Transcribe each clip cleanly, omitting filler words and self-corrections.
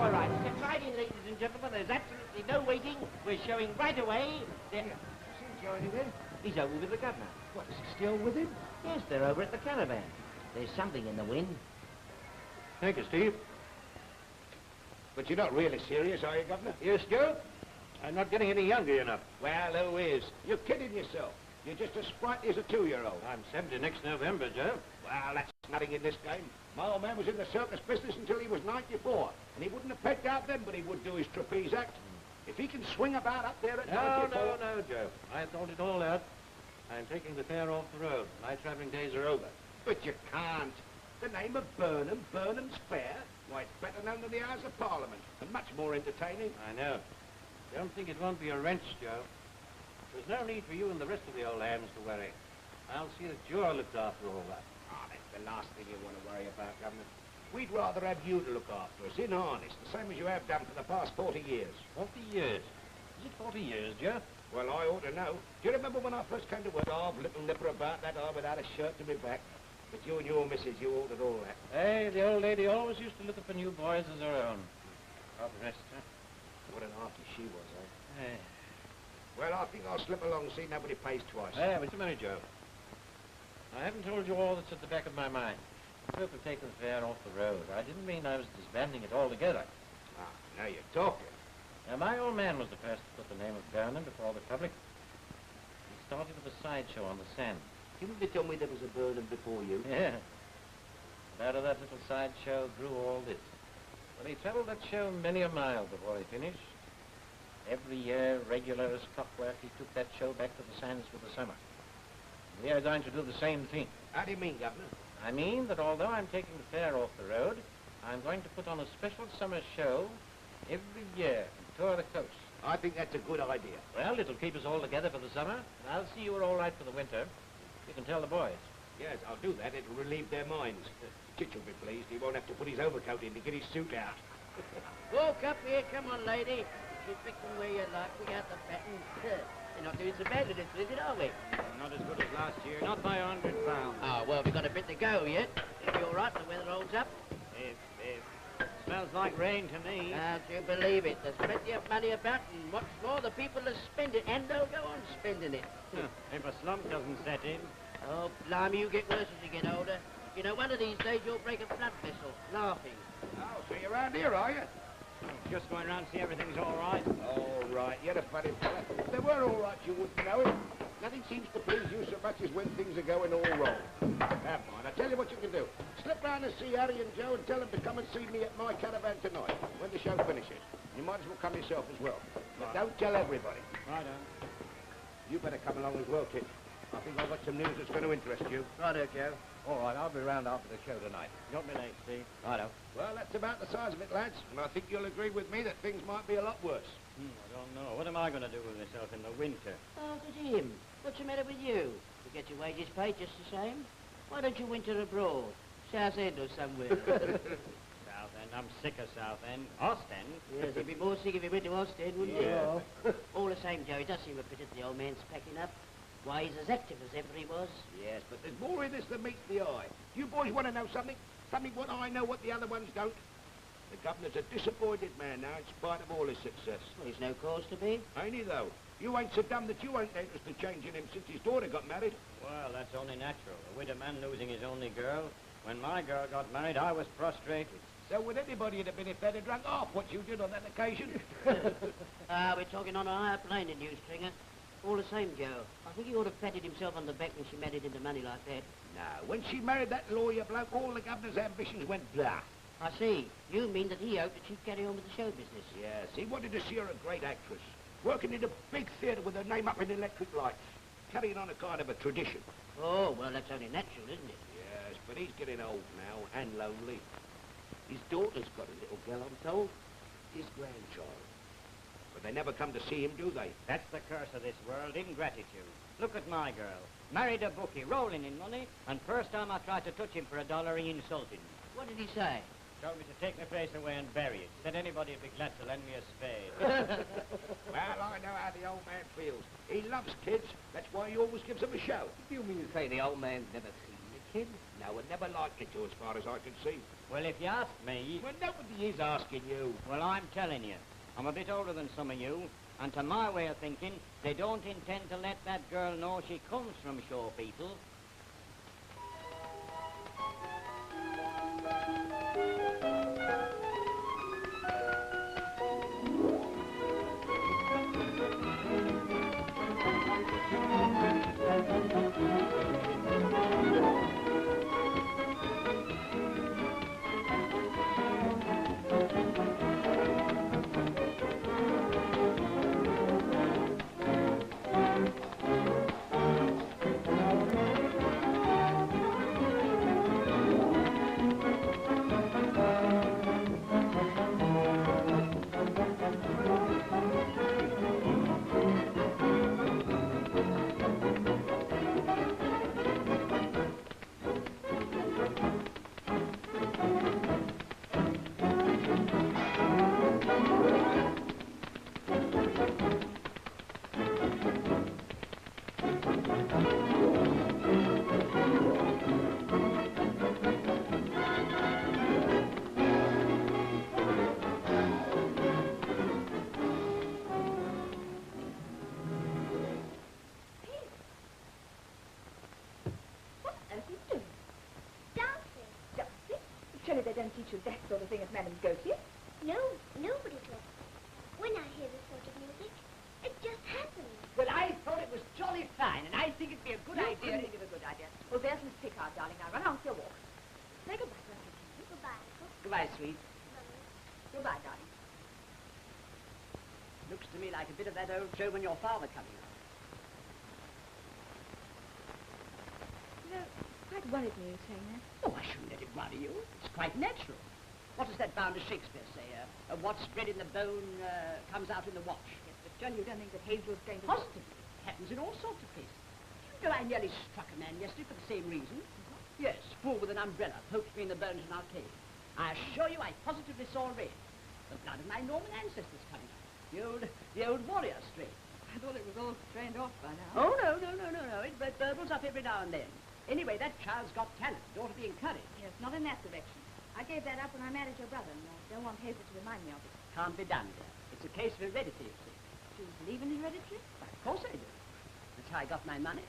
All right, step right in, ladies and gentlemen. There's absolutely no waiting. We're showing right away. Then Is Johnny then? he's over with the governor. What, is he still with him? Yes, they're over at the caravan. There's something in the wind. Thank you, Steve. But you're not really serious, are you, Governor? Yes, Joe? I'm not getting any younger enough. Well, who is? You're kidding yourself. You're just as sprightly as a 2-year-old. I'm 70 next November, Joe. Well, that's nothing in this game. My old man was in the circus business until he was 94, and he wouldn't have pegged out then, but he would do his trapeze act. If he can swing about up there at 94... No, Joe. I thought it all out. I'm taking the fair off the road. My traveling days are over. But you can't. The name of Burnham, Burnham's Fair, why, it's better known than the House of Parliament, and much more entertaining. I know. Don't think it won't be a wrench, Joe. There's no need for you and the rest of the old hams to worry. I'll see that you're looked after all that. Oh, that's the last thing you want to worry about, Governor. We'd rather have you to look after us, in harness, the same as you have done for the past 40 years. 40 years? Is it 40 years, Joe? Well, I ought to know. Do you remember when I first came to work? Oh, little nipper about that arm without a shirt to my back. But you and your missus, you ordered all that. Hey, the old lady always used to look for new boys as her own. God rest her. What an auntie she was, eh? Hey. Well, I think I'll slip along and see nobody pays twice. Hey, wait a minute, Joe. I haven't told you all that's at the back of my mind. I spoke of taking the fair off the road. I didn't mean I was disbanding it altogether. Ah, now you're talking. Now, my old man was the first to put the name of Burnham before the public. He started with a sideshow on the sand. Didn't they tell me there was a Burnham before you? Yeah. And out of that little sideshow grew all this. Well, he traveled that show many a mile before he finished. Every year, regular as clockwork, he took that show back to the sands for the summer. We are going to do the same thing. How do you mean, Governor? I mean that although I'm taking the fair off the road, I'm going to put on a special summer show every year and tour the coast. I think that's a good idea. Well, it'll keep us all together for the summer, and I'll see you are all right for the winter. You can tell the boys. Yes, I'll do that. It'll relieve their minds. Chitch will be pleased. He won't have to put his overcoat in to get his suit out. Walk up here, come on, lady. You pick them where you like. We got the pattern. You're not doing so bad with this visit, are we? Not as good as last year, not by 100 pounds. Oh, well, we've got a bit to go yet. If you're all right, the weather holds up. If. Smells like rain to me. Don't you believe it? There's plenty of money about, and what's more, the people will spend it, and they'll go on spending it. If a slump doesn't set in. Oh, blimey, you get worse as you get older. You know, one of these days you'll break a blood vessel, laughing. Oh, so you're around here, are you? Just going around to see everything's all right. All right, you're a funny fella. If they were all right, you wouldn't know it. Nothing seems to please you so much as when things are going all wrong. Never mind, I'll tell you what you can do. Slip round and see Harry and Joe and tell them to come and see me at my caravan tonight, when the show finishes. You might as well come yourself as well. But don't tell everybody. Righto. You better come along as well, Kit. I think I've got some news that's going to interest you. Righto, Joe. All right, I'll be round after the show tonight. Don't be late, Steve. Righto. Well, that's about the size of it, lads. And I think you'll agree with me that things might be a lot worse. I don't know. What am I going to do with myself in the winter? Oh, good him. What's the matter with you? You get your wages paid just the same? Why don't you winter abroad? Southend or somewhere? Southend. I'm sick of Southend. Ostend? Yes, you'd be more sick if you went to Ostend, wouldn't Yeah. you? All the same, Joe, it does seem a pity the old man's packing up. Why, he's as active as ever he was. Yes, but there's more in this than meets the eye. Do you boys want to know something? Something what I know what the other ones don't? The governor's a disappointed man now in spite of all his success. Well, he's no cause to be. Ain't he, though? You ain't so dumb that you ain't noticed the change in him since his daughter got married. Well, that's only natural. A widowed man losing his only girl. When my girl got married, I was prostrated. So would anybody have been if they'd have drunk half what you did on that occasion? We're talking on a higher plane than you, Stringer. All the same, Joe, I think he ought to have patted himself on the back when she married into money like that. No, when she married that lawyer bloke, all the governor's ambitions went blah. I see. You mean that he hoped that she'd carry on with the show business? Yes, he wanted to see her a great actress, working in a big theatre with her name up in electric lights, carrying on a kind of a tradition. Oh, well, that's only natural, isn't it? Yes, but he's getting old now, and lonely. His daughter's got a little girl, I'm told. His grandchild. But they never come to see him, do they? That's the curse of this world, ingratitude. Look at my girl. Married a bookie, rolling in money, and first time I tried to touch him for $1, he insulted me. What did he say? Told me to take my place away and bury it. Said anybody would be glad to lend me a spade. Well, I know how the old man feels. He loves kids. That's why he always gives them a show. You mean to say the old man's never seen it? Ken? No, we're never likely to, as far as I can see. Well, if you ask me... Well, nobody is asking you. Well, I'm telling you. I'm a bit older than some of you, and to my way of thinking, they don't intend to let that girl know she comes from show people. Surely they don't teach you that sort of thing at Madame Gauthier. No, nobody does. When I hear this sort of music, it just happens. Well, I thought it was jolly fine, and I think it'd be a good idea. Think of a good idea. Well, there's Miss Pickard, darling. Now run on for your walk. Say goodbye, Frankie. Goodbye. Goodbye, sweet. Goodbye, darling. Looks to me like a bit of that old show when your father coming up. You know, quite worried me saying that. Oh, I shouldn't let it worry you. It's quite natural. What does that bound of Shakespeare say? What's bred in the bone comes out in the wash. Yes, but John, you don't think that Hazel's going to... Positively. It happens in all sorts of places. You know, I nearly struck a man yesterday for the same reason. Yes, fool with an umbrella poked me in the bones in our cave. I assure you I positively saw red. The blood of my Norman ancestors coming out. The old warrior strain. I thought it was all strained off by now. Oh, no. It burbles up every now and then. Anyway, that child's got talent. It ought to be encouraged. Yes, not in that direction. I gave that up when I married your brother, and I don't want Hazel to remind me of it. Can't be done, dear. It's a case of heredity, you see. Do you believe in hereditary? Why, of course I do. That's how I got my money.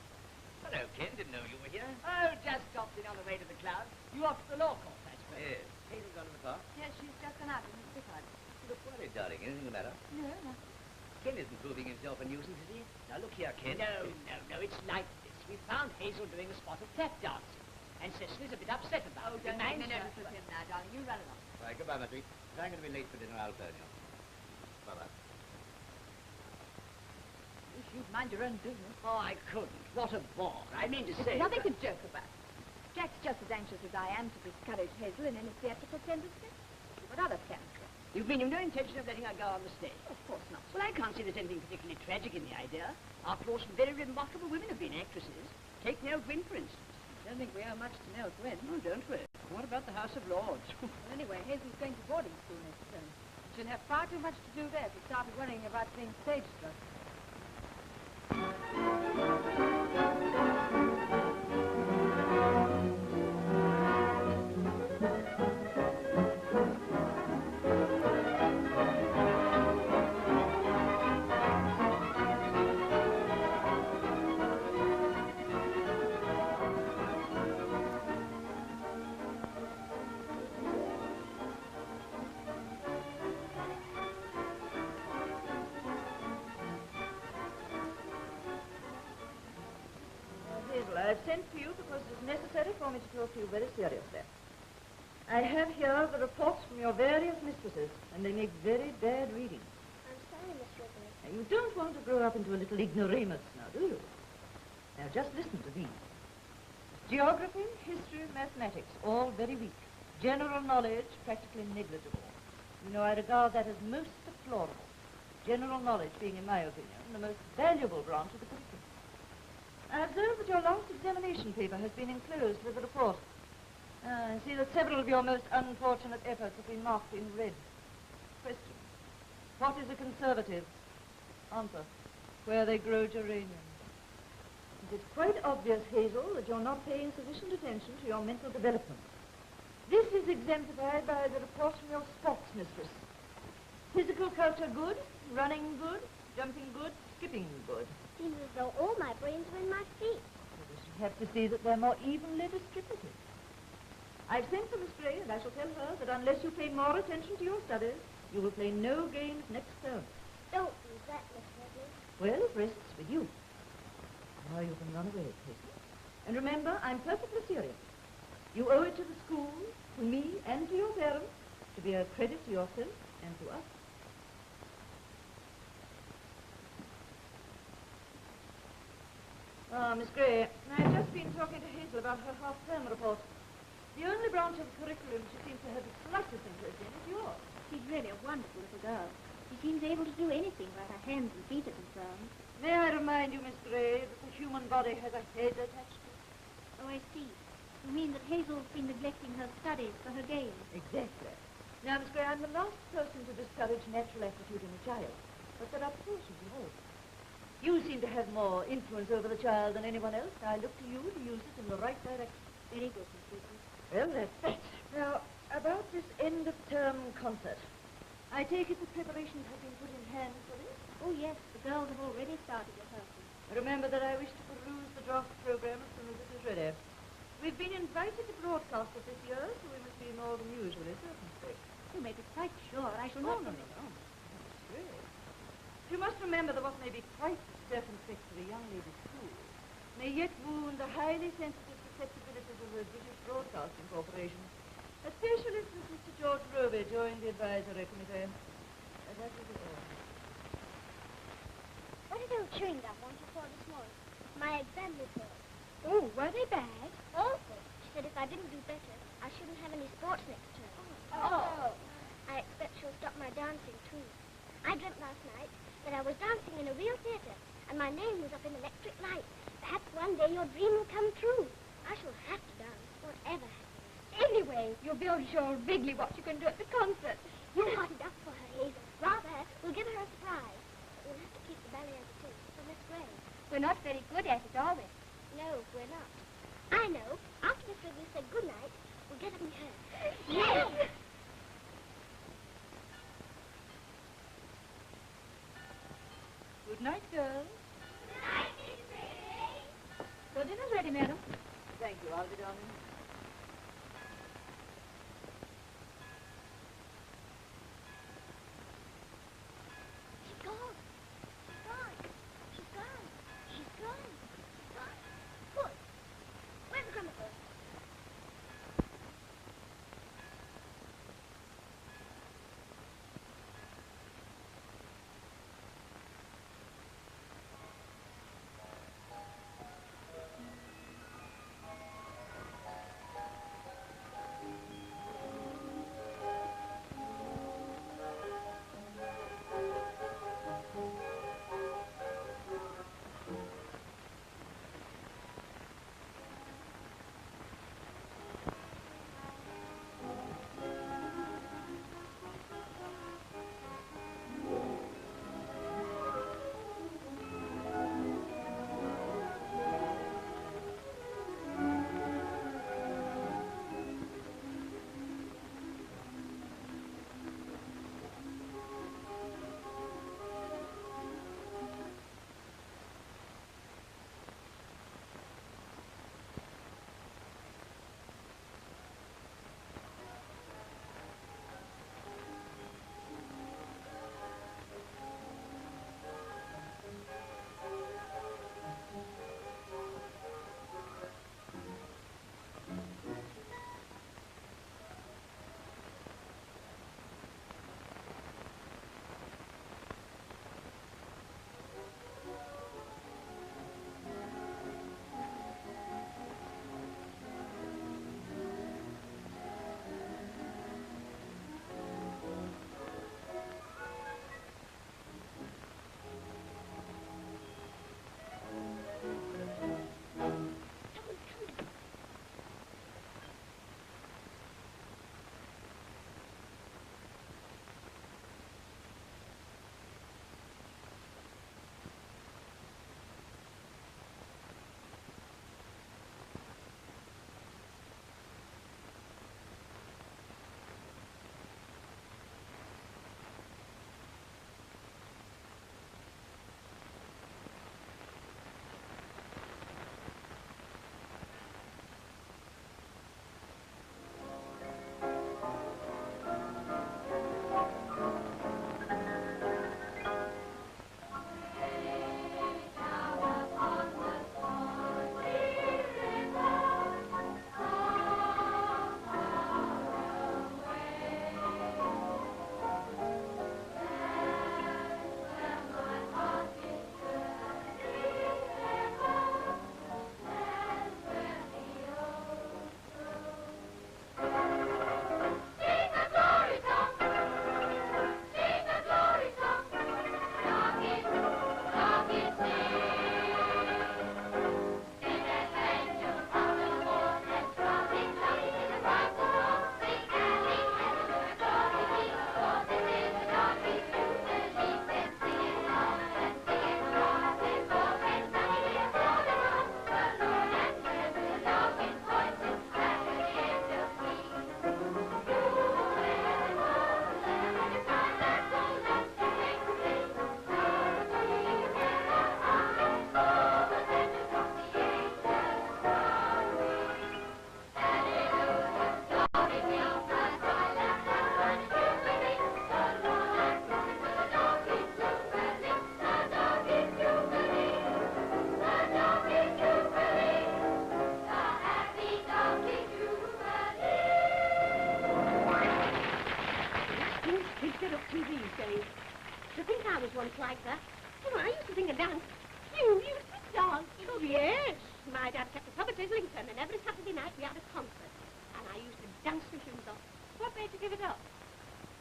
Hello, Ken. Didn't know you were here. Oh, just stopped in on the way to the club. You off to the law court, I suppose. Yes. Hazel gone to the park? Yes, she's just gone out with Miss Pickard. You look worried, darling. Anything the matter? No, nothing. Ken isn't proving himself a nuisance, is he? Now, look here, Ken. No. It's like this. We found Hazel doing a spot of tap dancing. And Cecily's a bit upset about it. Don't take no notice of him now, darling. You run along. Right, goodbye, my sweet. If I'm going to be late for dinner, I'll phone you. Bye-bye. If you'd mind your own business. Oh, I couldn't. What a bore. I mean to It's say... nothing to joke about. Jack's just as anxious as I am to discourage Hazel in any theatrical tendency. What others can. You've been in no intention of letting her go on the stage? Of course not. Well, I can't see there's anything particularly tragic in the idea. After all, some very remarkable women have been actresses. Take Nell Gwynn, for instance. I don't think we owe much to Nell Gwynn. Oh, don't we? What about the House of Lords? Well, anyway, Hazel's going to boarding school next term. She'll have far too much to do there to start worrying about being stage struck. I've sent for you because it is necessary for me to talk to you very seriously. I have here the reports from your various mistresses, and they make very bad reading. I'm sorry, Miss Ripley. Now, you don't want to grow up into a little ignoramus now, do you? Now, just listen to these. Geography, history, mathematics, all very weak. General knowledge, practically negligible. You know, I regard that as most deplorable. General knowledge being, in my opinion, the most valuable branch of the curriculum. I observe that your last examination paper has been enclosed with the report. I see that several of your most unfortunate efforts have been marked in red. Question. What is a conservative? Answer. Where they grow geraniums. It's quite obvious, Hazel, that you're not paying sufficient attention to your mental development. This is exemplified by the report from your sports mistress. Physical culture good, running good, jumping good, skipping good. Seems as though all my brains are in my feet. So we shall have to see that they're more evenly distributed. I've sent for Miss Gray, and I shall tell her that unless you pay more attention to your studies, you will play no games next term. Don't do that, Miss Redley. Well, it rests with you. Now you can run away, Casey. And remember, I'm perfectly serious. You owe it to the school, to me, and to your parents to be a credit to yourself and to us. Miss Gray, I've just been talking to Hazel about her half-term report. The only branch of the curriculum she seems to have the slightest interest in is yours. She's really a wonderful little girl. She seems able to do anything where her hands and feet are concerned. May I remind you, Miss Gray, that the human body has a head attached to it? Oh, I see. You mean that Hazel's been neglecting her studies for her games? Exactly. Now, Miss Gray, I'm the last person to discourage natural aptitude in a child, but there are precautions involved. You seem to have more influence over the child than anyone else. I look to you to use it in the right direction. Very good, Miss Whitney. Well, that's that. Now, about this end-of-term concert. I take it that preparations have been put in hand for this? Oh, yes, the girls have already started rehearsing. Remember that I wish to peruse the draft program as soon as it is ready. We've been invited to broadcast it this year, so we must be more than usually circumspect. You may be quite sure I shall Oh, not... no. That's great. You must remember that what may be quite circumspect to the young lady's school may yet wound the highly sensitive susceptibilities of the British Broadcasting Corporation, especially since Mr. George Roby joined the advisory committee. That will be all. What did old chewing gum want you for this morning? My exam report. Oh, were they bad? Awful. She said if I didn't do better, I shouldn't have any sports next term. Oh. I expect she'll stop my dancing, too. I dreamt last night that I was dancing in a real theater, and my name was up in electric lights. Perhaps one day your dream will come true. I shall have to dance, whatever happens. Anyway, you'll be able to show Wrigley what you can do at the concert. You got it up for her, Hazel. Rather, we'll give her a surprise. But we'll have to keep the ballet as it is for Miss Gray. We're not very good at it, are we? No, we're not. I know. After Miss Wrigley said good night, we'll get up and rehearse. Yes! Good night, girls. Good night, Miss Gray. Your dinner's ready, madam. Thank you. I'll be down in. She's gone. She's gone. She's gone. She's gone. She's gone. Good. Where's the gramophone? these days. To think I was once like that. You know, I used to sing and dance. You used to dance? Oh, yes. My dad kept a pub at Islington, and every Saturday night we had a concert. And I used to dance my shoes off. What made you give it up?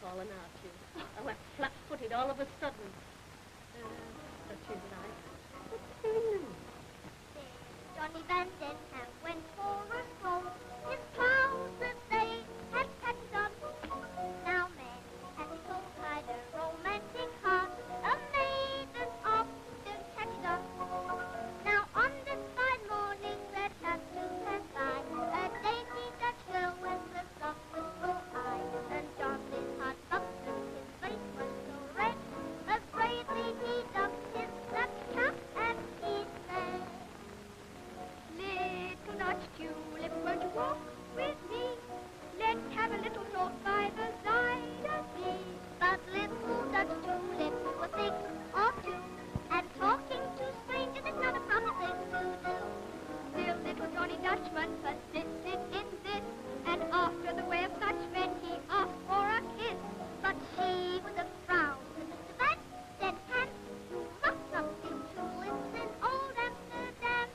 Fallen arches. I went flat-footed all of a sudden. Such is life. What's doing now? Johnny Benton went for a stroll. His trousers they had patched on. Now men and his old hide a romantic heart. A maiden often catched on. Now on this fine morning that had to pass by, a dainty Dutch girl with the softest blue eyes. And Johnny's heart bumped and his face was so red, as bravely he doffed his Dutch cap and he said, "Little Dutch tulip, won't you walk with me? Let's have a little talk by the side of me." But little Dutch tulip was 6 or 2, and talking to strangers is not a proper thing to do. Still little Johnny Dutchman persisted in this, and after the way of such men he asked for a kiss. But she with a frown to Mr. Van said, "Hans, you must not see tulips in old Amsterdam."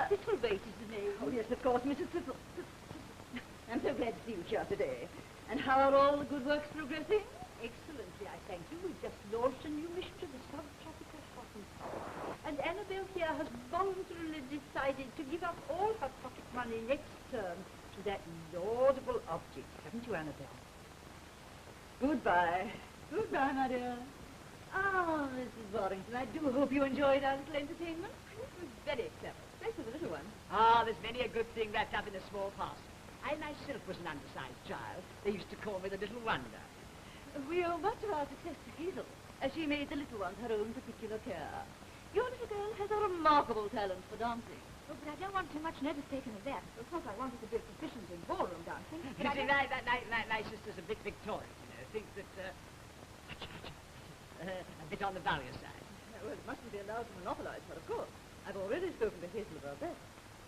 Thistlewaite is the name. Oh, yes, of course, Mrs. Thistle. I'm so glad to see you here today. And how are all the good works progressing? Excellently, I thank you. We've just launched a new mission to the subtropical cotton farm. And Annabelle here has voluntarily decided to give up all her pocket money next term to that laudable object. Haven't you, Annabelle? Goodbye. Goodbye, my dear. Ah, Mrs. Warrington, I do hope you enjoyed our little entertainment. It was very clever. Especially the little one. Ah, there's many a good thing wrapped up in a small parcel. I myself was an undersized child. They used to call me the Little Wonder. We owe much of our success to Hazel, as she made the little ones her own particular care. Your little girl has a remarkable talent for dancing. Oh, but I don't want too much notice taken of that. Of course, I wanted to be proficient in ballroom dancing. You see, my sister's a bit Victorian, you know. Thinks that, a bit on the vulgar side. Well, it mustn't be allowed to monopolize her, of course. I've already spoken to Hazel about that.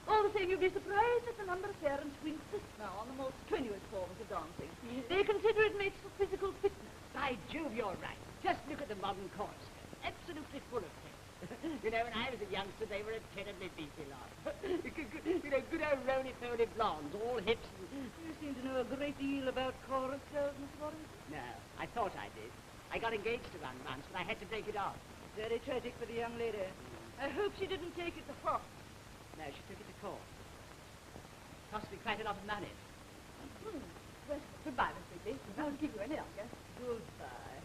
All the same, you'd be surprised at the number of parents who insist now on the most strenuous forms of dancing. They consider it makes for physical fitness. By Jove, you're right. Just look at the modern chorus. Absolutely full of things. You know, when I was a youngster, they were a terribly beefy lot. You know, good old roly-poly blondes, all hips and... You seem to know a great deal about chorus girls, Miss Warrington. No, I thought I did. I got engaged to one once, but I had to break it off. Very tragic for the young lady. I hope she didn't take it to heart. No, she took it to court. Cost me quite a lot of money. Well, goodbye, Miss Ridley. I won't keep you any longer. Goodbye.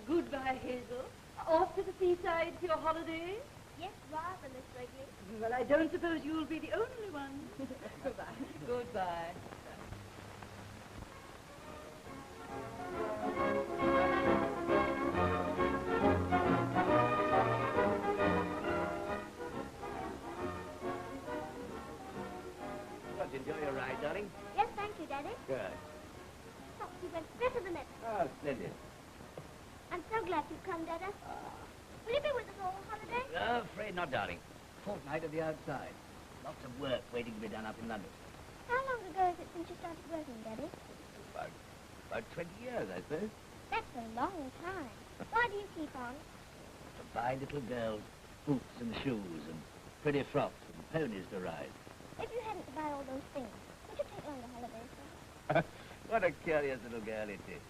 Goodbye, Hazel. Off to the seaside for your holiday? Yes, rather, Miss Wrigley. Well, I don't suppose you'll be the only one. Goodbye. Goodbye. Enjoy your ride, darling? Yes, thank you, Daddy. Good. Foxy went better than ever. Oh, splendid. I'm so glad you've come, Dada. Will you be with us all holiday? No, afraid not, darling. Fortnight at the outside. Lots of work waiting to be done up in London. How long ago is it since you started working, Daddy? About 20 years, I suppose. That's a long time. Why do you keep on? To buy little girls boots and shoes and pretty frocks and ponies to ride. If you hadn't to buy all those things, would you take longer holidays then? What a curious little girl it is.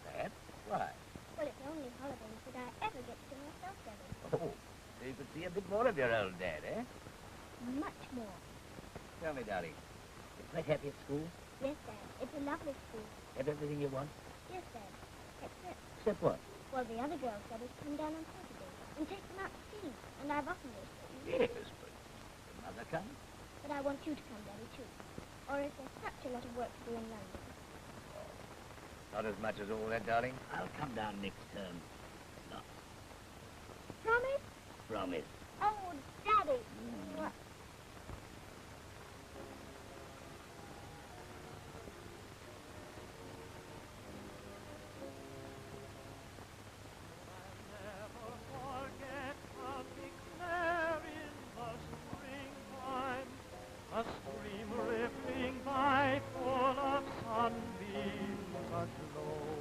That? Why? Well, it's the only holidays that I ever get to myself, Daddy. Oh, so you could see a bit more of your old dad, eh? Much more. Tell me, darling, you're quite happy at school? Yes, Dad. It's a lovely school. Have everything you want? Yes, Dad. Except, Except what? well, the other girls said us to come down on Saturday and take them out to sea. And I've often wished that you Yes, but the mother come? But I want you to come, Daddy, too. Or is there such a lot of work to do in London? Not as much as all that, darling. I'll come down next term. Lots. Promise? Promise. Oh, Daddy. Mwah. A stream rippling by, full of sunbeams aglow.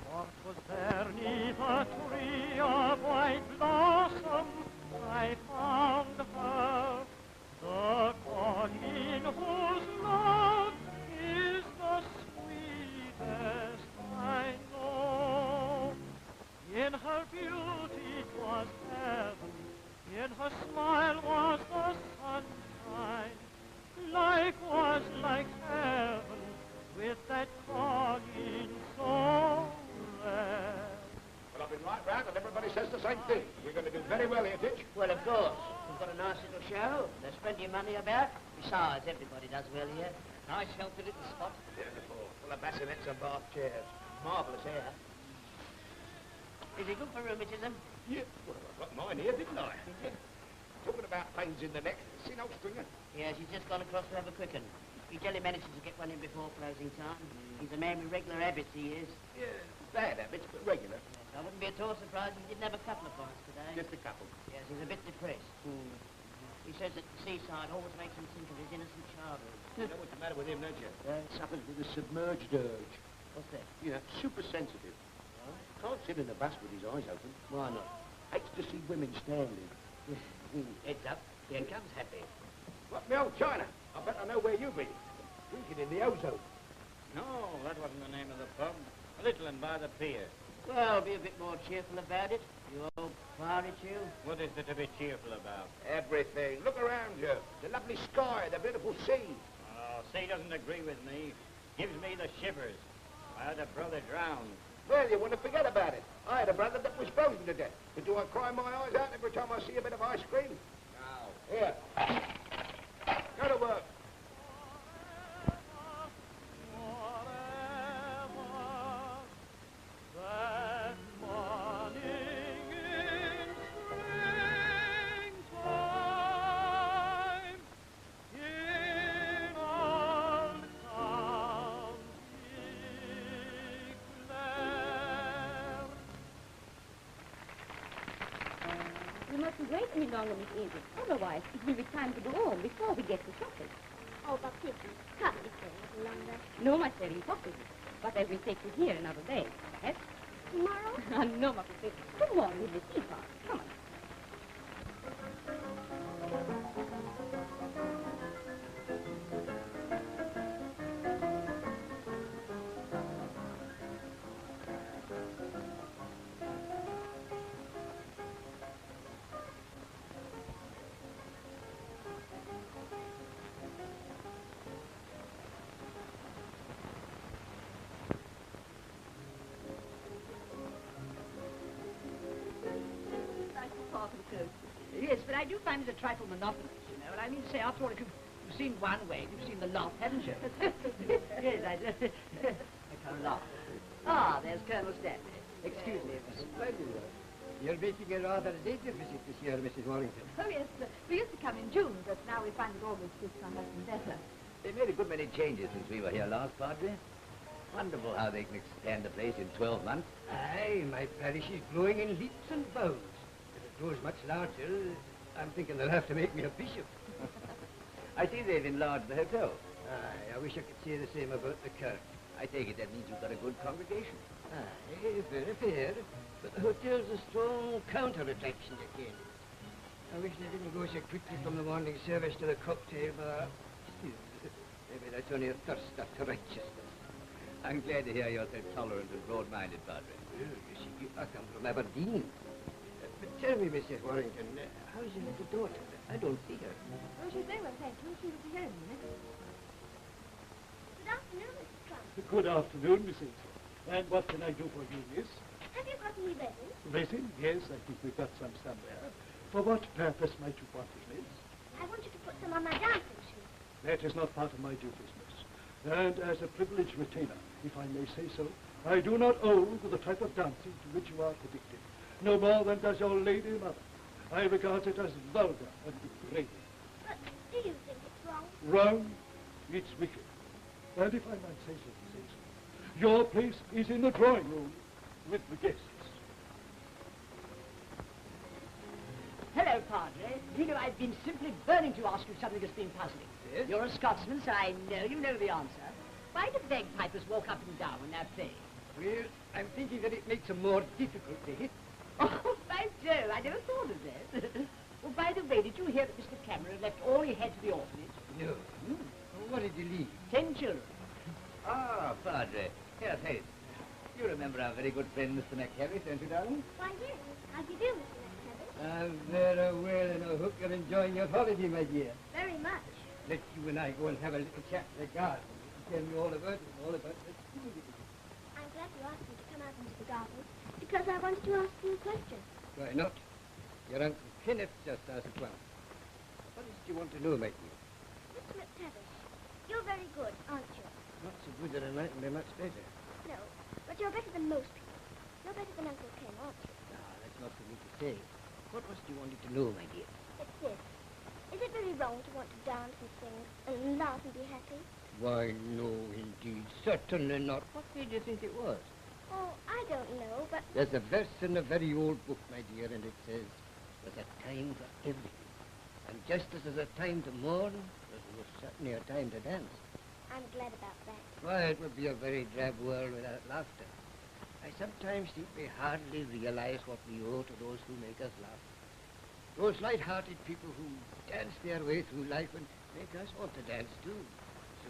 What was there 'neath a tree of white blossom? I found her, the Colleen whose love is the sweetest I know. In her beauty 'twas heaven, in her smile was the sunshine. Life was like heaven with that Colleen so rare. Well, I've been right round and everybody says the same thing. We're going to do very well here, Titch. Well, of course. We've got a nice little show. There's plenty of money about. Besides, everybody does well here. Nice, healthy little spot. Beautiful. Full of bassinets and bath chairs. Marvellous air. Is it good for rheumatism? Yeah. Well, I got mine here, didn't I? Talking about pains in the neck. Seen old Stringer? Yes, he's just gone across to have a quick one. He generally manages to get one in before closing time. He's a man with regular habits, he is. Yeah, bad habits, but regular. Yes, I wouldn't be at all surprised if he didn't have a couple of pints today. Just a couple. Yes, he's a bit depressed. He says that the seaside always makes him think of his innocent childhood. You know what's the matter with him, don't you? Suffers With a submerged urge. What's that? You know, super sensitive. Can't sit in a bus with his eyes open. Why not? Hates to see women standing. Heads up. Here comes Happy. What, me old China? I bet I know where you've been. Drinking in the ozone. No, that wasn't the name of the pub. A little and by the pier. Well, be a bit more cheerful about it. You old pirate, you. What is there to be cheerful about? Everything. Look around you. The lovely sky, the beautiful sea. Oh, sea doesn't agree with me. Gives me the shivers. I had a brother drowned. Well, you want to forget about it. I had a brother that was frozen to death. But do I cry my eyes out every time I see a bit of ice cream? No. Here. Go to work. We mustn't wait any longer, Miss Edith. Otherwise, it will be time to go home before we get to shopping. Oh, but please, can't we stay a little longer? No, my dear, impossible. But I will take you here another day, perhaps. Tomorrow? No, my dear. Tomorrow with the teapot. Come on. Yes, but I do find it a trifle monotonous, you know. And I mean to say, after all, if you've seen one wave, you've seen the lot, haven't you? Yes, I can't laugh. Ah, there's Colonel Stanley. Excuse me, Miss. You're making a rather later visit this year, Mrs. Warrington. Oh, yes, sir. We used to come in June, but now we find it always suits our husband better. They made a good many changes since we were here last, Padre. Wonderful how they can expand the place in 12 months. Aye, my parish is growing in leaps and bounds. If it grows much larger, I'm thinking they'll have to make me a bishop. I see they've enlarged the hotel. Aye, I wish I could say the same about the kirk. I take it that means you've got a good congregation. Aye, very fair. But the hotel's a strong counter-attraction again. I wish they didn't go so quickly from the morning service to the cocktail bar. Still, maybe that's only a thirst after righteousness. I'm glad to hear you're so tolerant and broad-minded, Padre. Well, you see, I come from Aberdeen. But tell me, Mrs. Warrington, how's your little daughter? I don't see her. Oh, she's very well, thank you. She will be here in a minute. Good afternoon, Mrs. Trump. Good afternoon, Mrs. And what can I do for you, miss? Have you got any resin? Resin? Yes, I think we've got some somewhere. For what purpose might you want it, miss? I want you to put some on my dancing shoes. That is not part of my duties, miss. And as a privileged retainer, if I may say so, I do not own to the type of dancing to which you are addicted, no more than does your lady mother. I regard it as vulgar and degrading. But do you think it's wrong? Wrong? It's wicked. And if I might say so, your place is in the drawing room with the guests. Hello, Padre. You know, I've been simply burning to ask you something that's been puzzling. Yes? You're a Scotsman, so I know you know the answer. Why do bagpipers walk up and down when they're playing? Well, I'm thinking that it makes them more difficult to hit. Oh, by Jove, I never thought of that. Well, by the way, did you hear that Mr. Cameron left all he had to the orphanage? No. Well, what did you leave? 10 children. Ah, Padre. Yes, hey. You remember our very good friend, Mr. McHarris, don't you, darling? Why, yes. How do you do, Mr. McTavish? I'm very well, and I hope you're enjoying your holiday, my dear. Very much. Let you and I go and have a little chat in the garden. Tell me all about it, all about it. I'm glad you asked me to come out into the garden, because I wanted to ask you a question. Why not? Your Uncle Kenneth just asked one. What did you want to know, my dear? Mr. McTavish, you're very good, aren't you? Not so good that I might be much better. No, but you're better than most people. You're better than Uncle Ken, aren't you? Ah, that's not for me to say. What was it you wanted to know, my dear? It's this. Is it very wrong to want to dance and sing and laugh and be happy? Why, no, indeed. Certainly not. What made you think it was? Oh, I don't know, but... There's a verse in a very old book, my dear, and it says, there's a time for everything. And just as there's a time to mourn, there's most certainly a time to dance. I'm glad about that. Why, it would be a very drab world without laughter. I sometimes think we hardly realize what we owe to those who make us laugh. Those light-hearted people who dance their way through life and make us want to dance too. So,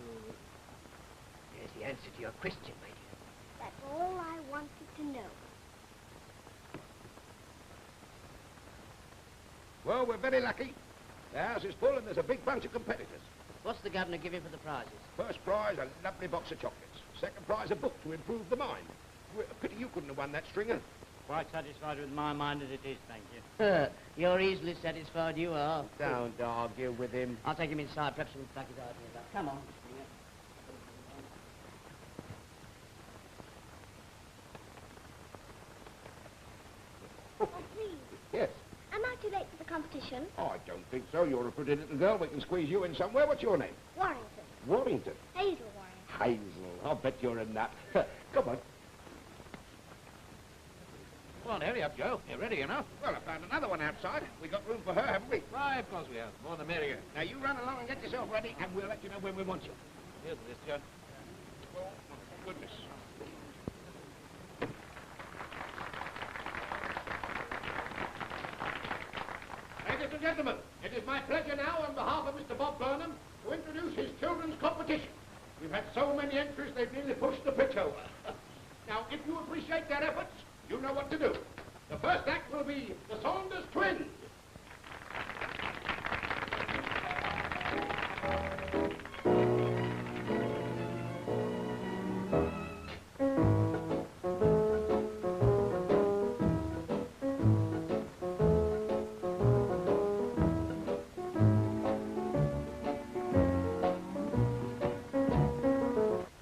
there's the answer to your question, my dear. That's all I wanted to know. Well, we're very lucky. The house is full and there's a big bunch of competitors. What's the governor giving for the prizes? First prize, a lovely box of chocolates. Second prize, a book to improve the mind. Well, pity you couldn't have won that, Stringer. Quite satisfied with my mind as it is, thank you. You're easily satisfied, you are. Don't argue with him. I'll take him inside, perhaps we'll back his ideas up. Come on, Springer. Oh, please. Yes. Am I too late for the competition? Oh, I don't think so. You're a pretty little girl. We can squeeze you in somewhere. What's your name? Warrington. Warrington. Hazel Warrington. Hazel. I'll bet you're a nut. Come on. Come on, hurry up, Joe. You're ready enough. Well, I found another one outside. We got room for her, haven't we? Why, of course we have. More the merrier. Now, you run along and get yourself ready, and we'll let you know when we want you. Here's this, Joe. Oh, my goodness. Ladies and gentlemen, it is my pleasure now, on behalf of Mr. Bob Burnham, to introduce his children's competition. We've had so many entries, they've nearly pushed the pitch over. Now, if you appreciate their efforts, you know what to do. The first act will be the Saunders Twins.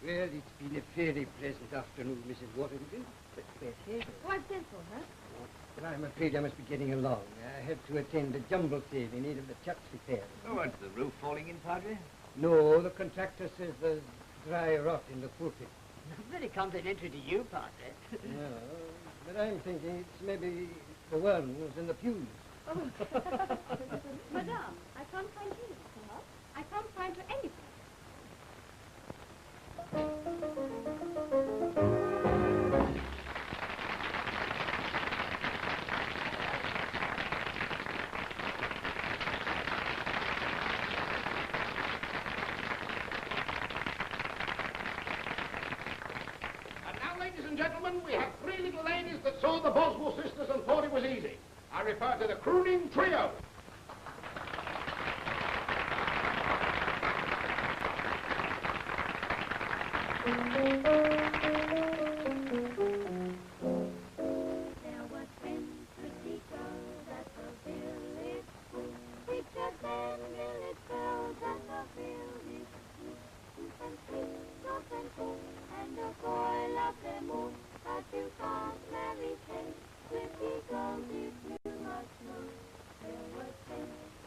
Well, it's been a very pleasant afternoon, Mrs. Warrington. But where's Hazel? Oh, I've sent for her. Well, I'm afraid I must be getting along. I have to attend a jumble sale in aid of the church repairs. Oh, what's the roof falling in, Padre? No, the contractor says there's dry rot in the pulpit. Very complimentary to you, Padre. No, but I'm thinking it's maybe the worms in the pews. Oh. Madame, I can't find you for her. I can't find her anywhere. gentlemen, we have 3 little ladies that saw the Boswell sisters and thought it was easy. I refer to the crooning trio. There were 10 pretty girls at the village school. Teacher 10 village girls at the village school. 2 and 3, not and 4, and a boy loved them all. But you can't marry 10 pretty girls if you must know. There were 10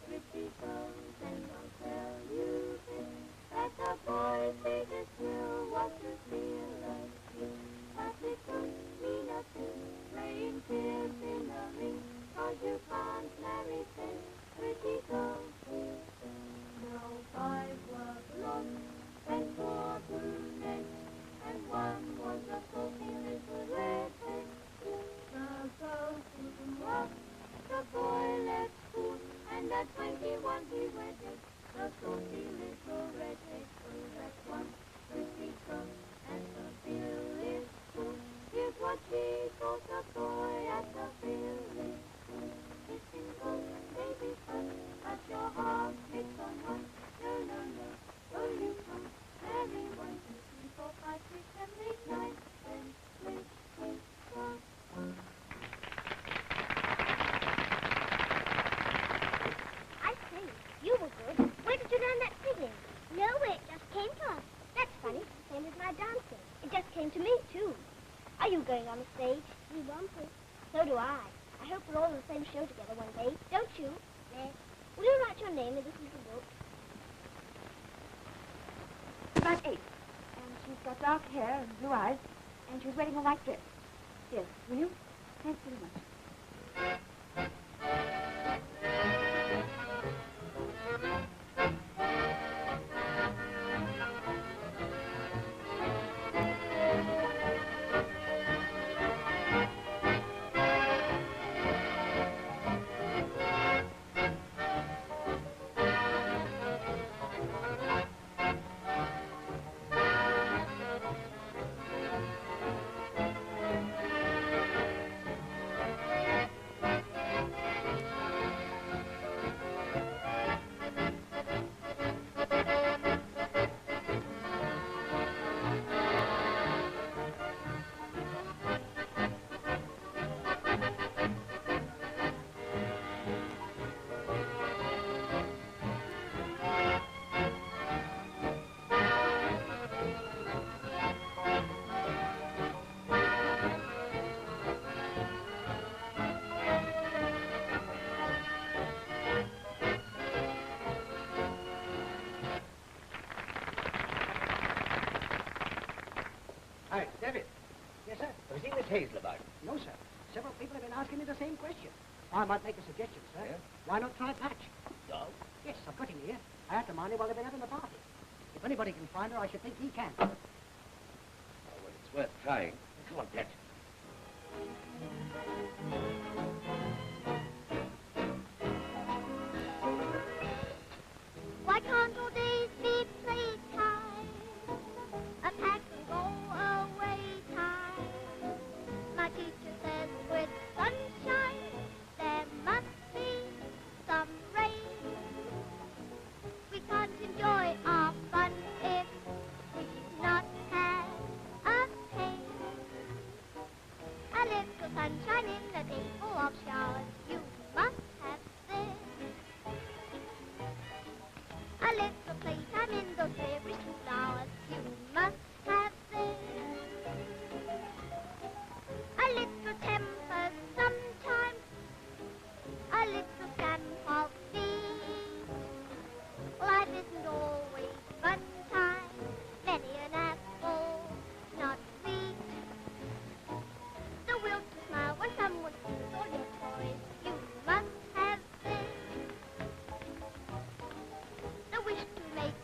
pretty girls, and I'll tell you this, that the boy's biggest thrill was to steal a kiss. But it don't mean a thing, playing tears in the ring, 'cause you can't marry 10 pretty girls. Now 5 were blonde, and 4 brunettes, and 1 was a saucy little redhead. The girl soon walked, the boy left school, and at 21 he wedded the saucy little redhead. So that one pretty girl at the village school is what she calls the boy at the village school. Kissing goes, baby fun, but your heart hits on one. No, no, no, oh you can't marry 1, 2, 3, 4, 5, 6, 7, 8, 9, 10, 20, 21. I say, you were good. Where did you learn that singing? Nowhere, it just came to us. That's funny, same as my dancing. It just came to me, too. Are you going on the stage? We want to. So do I. I hope we're all in the same show together one day. Don't you? Yes. Will you write your name in this little book? About 8. And she's got dark hair and blue eyes, and she was wearing a white dress. Yes, will you? Thanks very much. Hi, David. Yes, sir. Have you seen Miss Hazel about? No, sir. Several people have been asking me the same question. I might make a suggestion, sir. Yeah? Why not try Patch? No. Yes, I've got him here. I had to mind him while they've been having the party. If anybody can find her, I should think he can. Oh, well, it's worth trying. Come on, Patch. Why can't all days be playtime? A pack and go away time. My teacher says with sunshine there must be some rain. We can't enjoy our fun if we've not had a pain. A little sunshine in a day full of showers, you must have this. A little playtime in those very sweet flowers, you must have this. A little temper sometimes, a little stand of feet. Life isn't always fun time, many an apple not sweet. The will to smile when someone steals all your toys, you must have this. The wish to make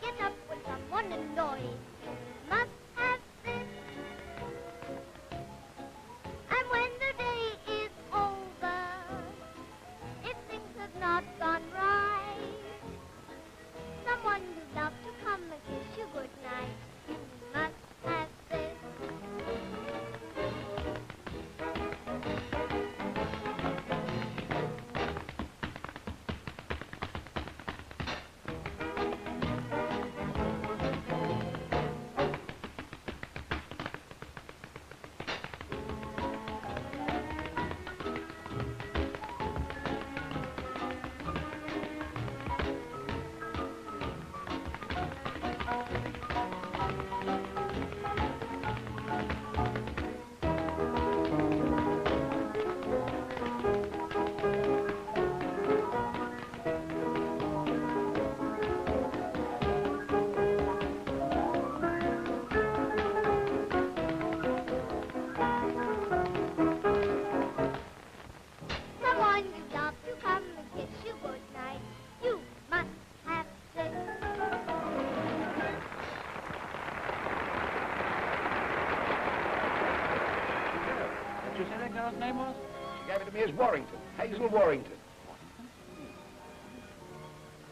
girl's name was? She gave it to me as Warrington. Hazel Warrington.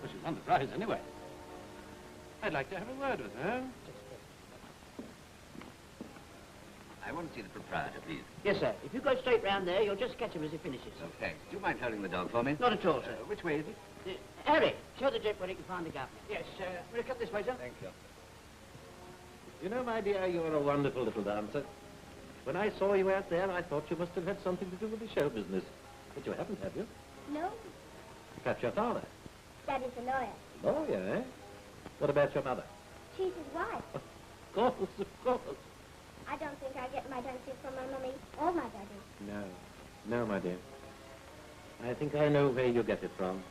Well, she's won the prize anyway. I'd like to have a word with her. I want to see the proprietor, please. Yes, sir. If you go straight round there, you'll just catch him as he finishes. Oh, thanks. Do you mind holding the dog for me? Not at all, sir. Which way is it? Harry, show the gent where he can find the governor. Yes, will you come this way, sir? Thank you. You know, my dear, you're a wonderful little dancer. When I saw you out there, I thought you must have had something to do with the show business. But you haven't, have you? No, Perhaps your father. Daddy's a lawyer. Lawyer, eh? What about your mother? She's his wife. Of course, of course. I don't think I get my dancing from my mummy or my daddy. No, my dear. I think I know where you get it from.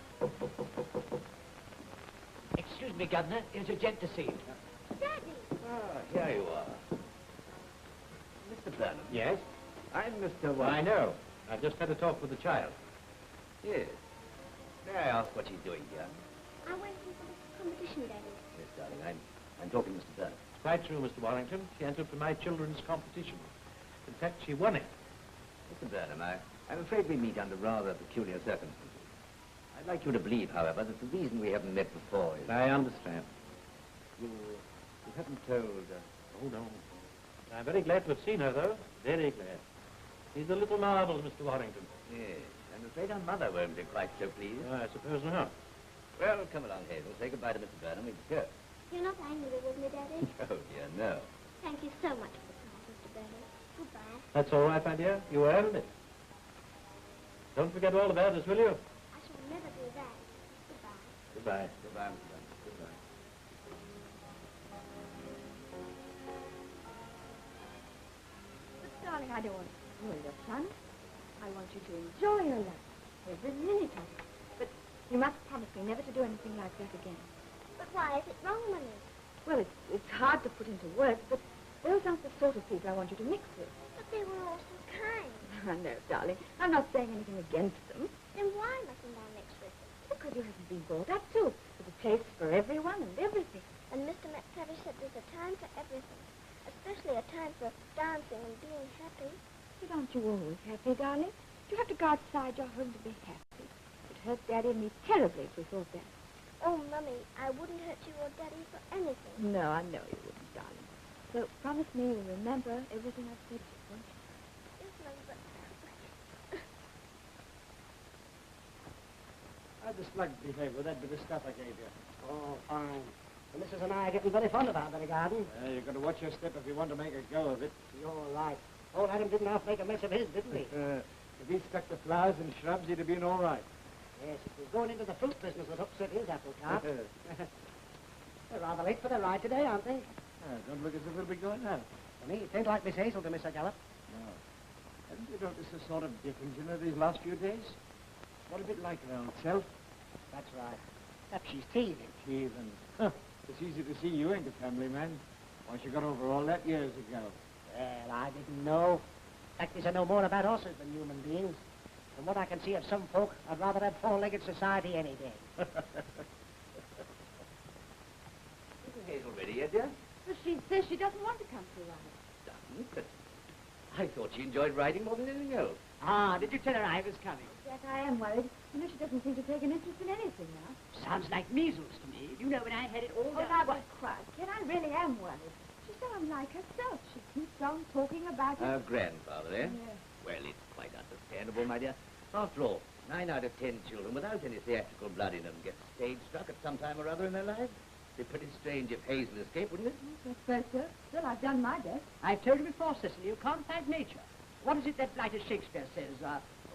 Excuse me, governor. Here's a gent to see you. Daddy! Ah, here you are. Mr. Burnham. Yes? I'm Mr. I know. I've just had a talk with the child. Yes. May I ask what she's doing here? I went into this competition, Daddy. Yes, darling. I'm talking to Mr. Burnham. It's quite true, Mr. Warrington. She entered for my children's competition. In fact, she won it. Mr. Burnham, I'm afraid we meet under rather peculiar circumstances. I'd like you to believe, however, that the reason we haven't met before is... I understand. You haven't told... Oh, no. I'm very glad to have seen her, though. Very glad. She's a little marvel, Mr. Warrington. Yes. I'm afraid our mother won't be quite so pleased. Oh, I suppose not. Well, come along, Hazel. Say goodbye to Mr. Burnham. We must go. You're not angry with me, Daddy? Oh, dear, no. Thank you so much for the prize, Mr. Burnham. Goodbye. That's all right, my dear. You earned it. Don't forget all about us, will you? I shall never do that. Goodbye. Goodbye. Goodbye, Mr. Burnham. Goodbye. But, darling, I don't want to spoil your fun. I want you to enjoy your life, every minute of it. But you must promise me never to do anything like that again. But why is it wrong, Mummy? Well, it's hard to put into words, but those aren't the sort of people I want you to mix with. But they were all so kind. I know, darling. I'm not saying anything against them. Then why mustn't I mix with them? Because you haven't been brought up to. There's a place for everyone and everything. And Mr. McTavish said there's a time for everything, especially a time for dancing and being happy. But aren't you always happy, darling? You have to go outside your home to be happy. It hurt Daddy and me terribly if we thought that. Oh, Mummy, I wouldn't hurt you or Daddy for anything. No, I know you wouldn't, darling. So promise me you'll remember everything I've said to you, won't you? Yes, Mummy, but... How'd the slug behave with that bit of stuff I gave you? Oh, fine. The missus and I are getting very fond of our belly garden. You've got to watch your step if you want to make a go of it. You're right. Old Adam didn't half make a mess of his, didn't he? If he stuck to flowers and shrubs, he'd have been all right. Yes, it was going into the fruit business that upset his apple cart. They're rather late for their ride today, aren't they? Don't look as if they'll be going now. For me, it ain't like Miss Hazel to Mr. Gallop. No. Haven't you noticed a sort of difference in her these last few days? Not a bit like her own self. That's right. Perhaps she's teething. Teething. Huh. It's easy to see you ain't a family man. Once you got over all that years ago. Well, I didn't know. Factories I know more about horses than human beings. From what I can see of some folk, I'd rather have four-legged society any day. Isn't Hazel ready yet, dear? Well, she says she doesn't want to come to ride. Doesn't, but I thought she enjoyed riding more than anything else. Ah, did you tell her I was coming? Yes, I am worried. You know, she doesn't seem to take an interest in anything now. Sounds like measles to me. You know when I had it all Oh, down. now be quiet, Ken. I really am worried. She's so unlike herself. She keeps on talking about it. Her grandfather, eh? Yes. Well, it's quite understandable, my dear. After all, 9 out of 10 children without any theatrical blood in them get stage struck at some time or other in their lives. It'd be pretty strange if Hazel escaped, wouldn't it? I suppose so. Still, I've done my best. I've told you before, Cecily, you can't fight nature. What is it that blighter Shakespeare says?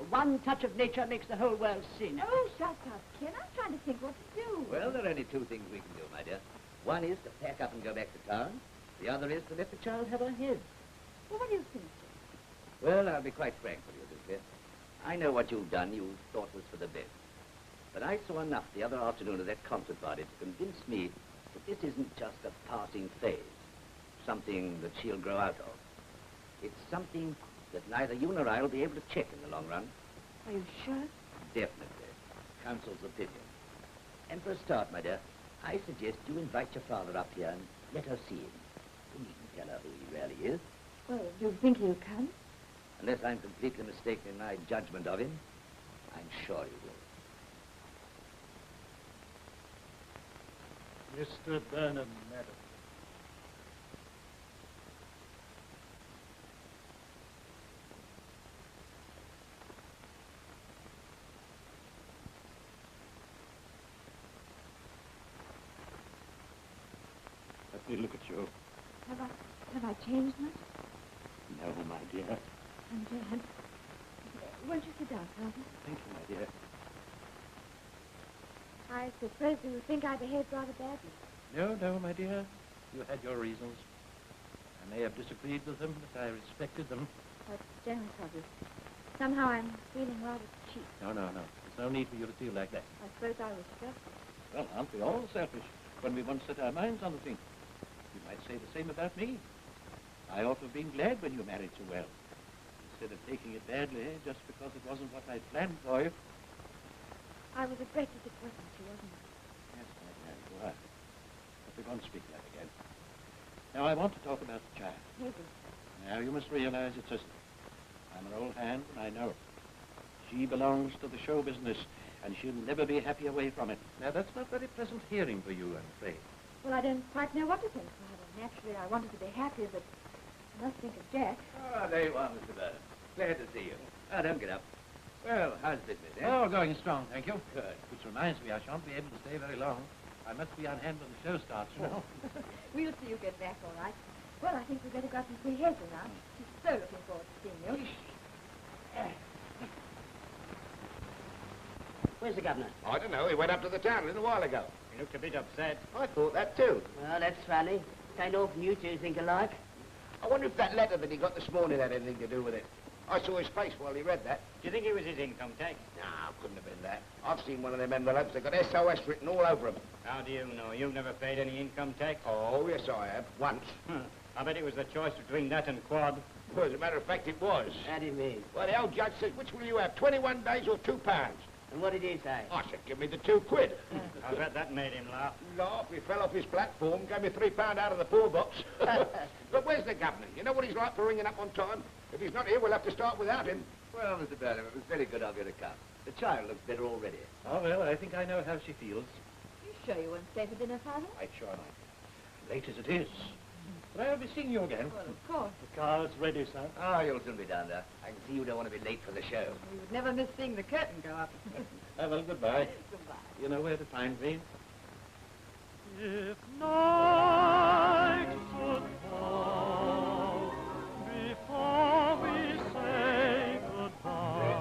One touch of nature makes the whole world sing. Oh, shut up, Ken. I'm trying to think what to do. Well, there are only 2 things we can do, my dear. One is to pack up and go back to town. The other is to let the child have her head. Well, what do you think, Ken? Well, I'll be quite frank with you, Cynthia. I know what you've done you thought was for the best. But I saw enough the other afternoon at that concert party to convince me that this isn't just a passing phase, something that she'll grow out of. It's something that neither you nor I will be able to check in the long run. Are you sure? Definitely. Counsel's opinion. And for a start, my dear, I suggest you invite your father up here and let her see him. You needn't tell her who he really is. Well, do you think he'll come? Unless I'm completely mistaken in my judgment of him, I'm sure you will. Mr. Burnham, madam. Let me look at you. Have I changed much? No, my dear. I'm glad. Won't you sit down, Father? Thank you, my dear. I suppose you think I behaved rather badly. No, no, my dear. You had your reasons. I may have disagreed with them, but I respected them. That's generous of you. Somehow I'm feeling rather cheap. No, no, no. There's no need for you to feel like that. I suppose I was selfish. Well, aren't we all selfish when we once set our minds on the thing? You might say the same about me. I ought to have been glad when you married so well, instead of taking it badly just because it wasn't what I'd planned for you. I was a great disappointment to you, wasn't I? Yes, my dear, you are. But we won't speak of that again. Now, I want to talk about the child. Hazel. Now, you must realize it's Sister. I'm her old hand, and I know it. She belongs to the show business, and she'll never be happy away from it. Now, that's not very pleasant hearing for you, I'm afraid. Well, I don't quite know what to think, Father. Naturally, I wanted to be happy, but I must think of Jack. Oh, there you are, Mr. Burnham. Glad to see you. Oh, don't get up. Well, how's business, eh? Oh, going strong, thank you. Good. Which reminds me, I shan't be able to stay very long. I must be on hand when the show starts, you know. We'll see you get back all right. Well, I think we'd better go up and see Hazel now. She's so looking forward to seeing you. Where's the governor? I don't know. He went up to the town a little while ago. He looked a bit upset. I thought that too. Well, that's funny. Kind of often you two think alike. I wonder if that letter that he got this morning had anything to do with it. I saw his face while he read that. Do you think it was his income tax? No, couldn't have been that. I've seen one of them envelopes. They've got SOS written all over them. How do you know? You've never paid any income tax? Oh, yes, I have. Once. I bet it was the choice between that and quad. Well, as a matter of fact, it was. How do you mean? Well, the old judge says, which will you have, 21 days or £2? And what did he say? I said, give me the £2. I bet that made him laugh. Laugh, he fell off his platform, gave me £3 out of the poor box. But where's the governor? You know what he's like for ringing up on time? If he's not here, we'll have to start without him. Well, Mr. Burnham, it was very good of you to come. The child looks better already. Oh, well, I think I know how she feels. You sure you won't stay for dinner, Father? Quite sure not. Late as it is. But I'll be seeing you again. Well, of course. The car's ready, sir. Oh, you'll soon be down there. I can see you don't want to be late for the show. We would never miss seeing the curtain go up. Well, goodbye. Goodbye. You know where to find me. If night should fall before we say goodbye,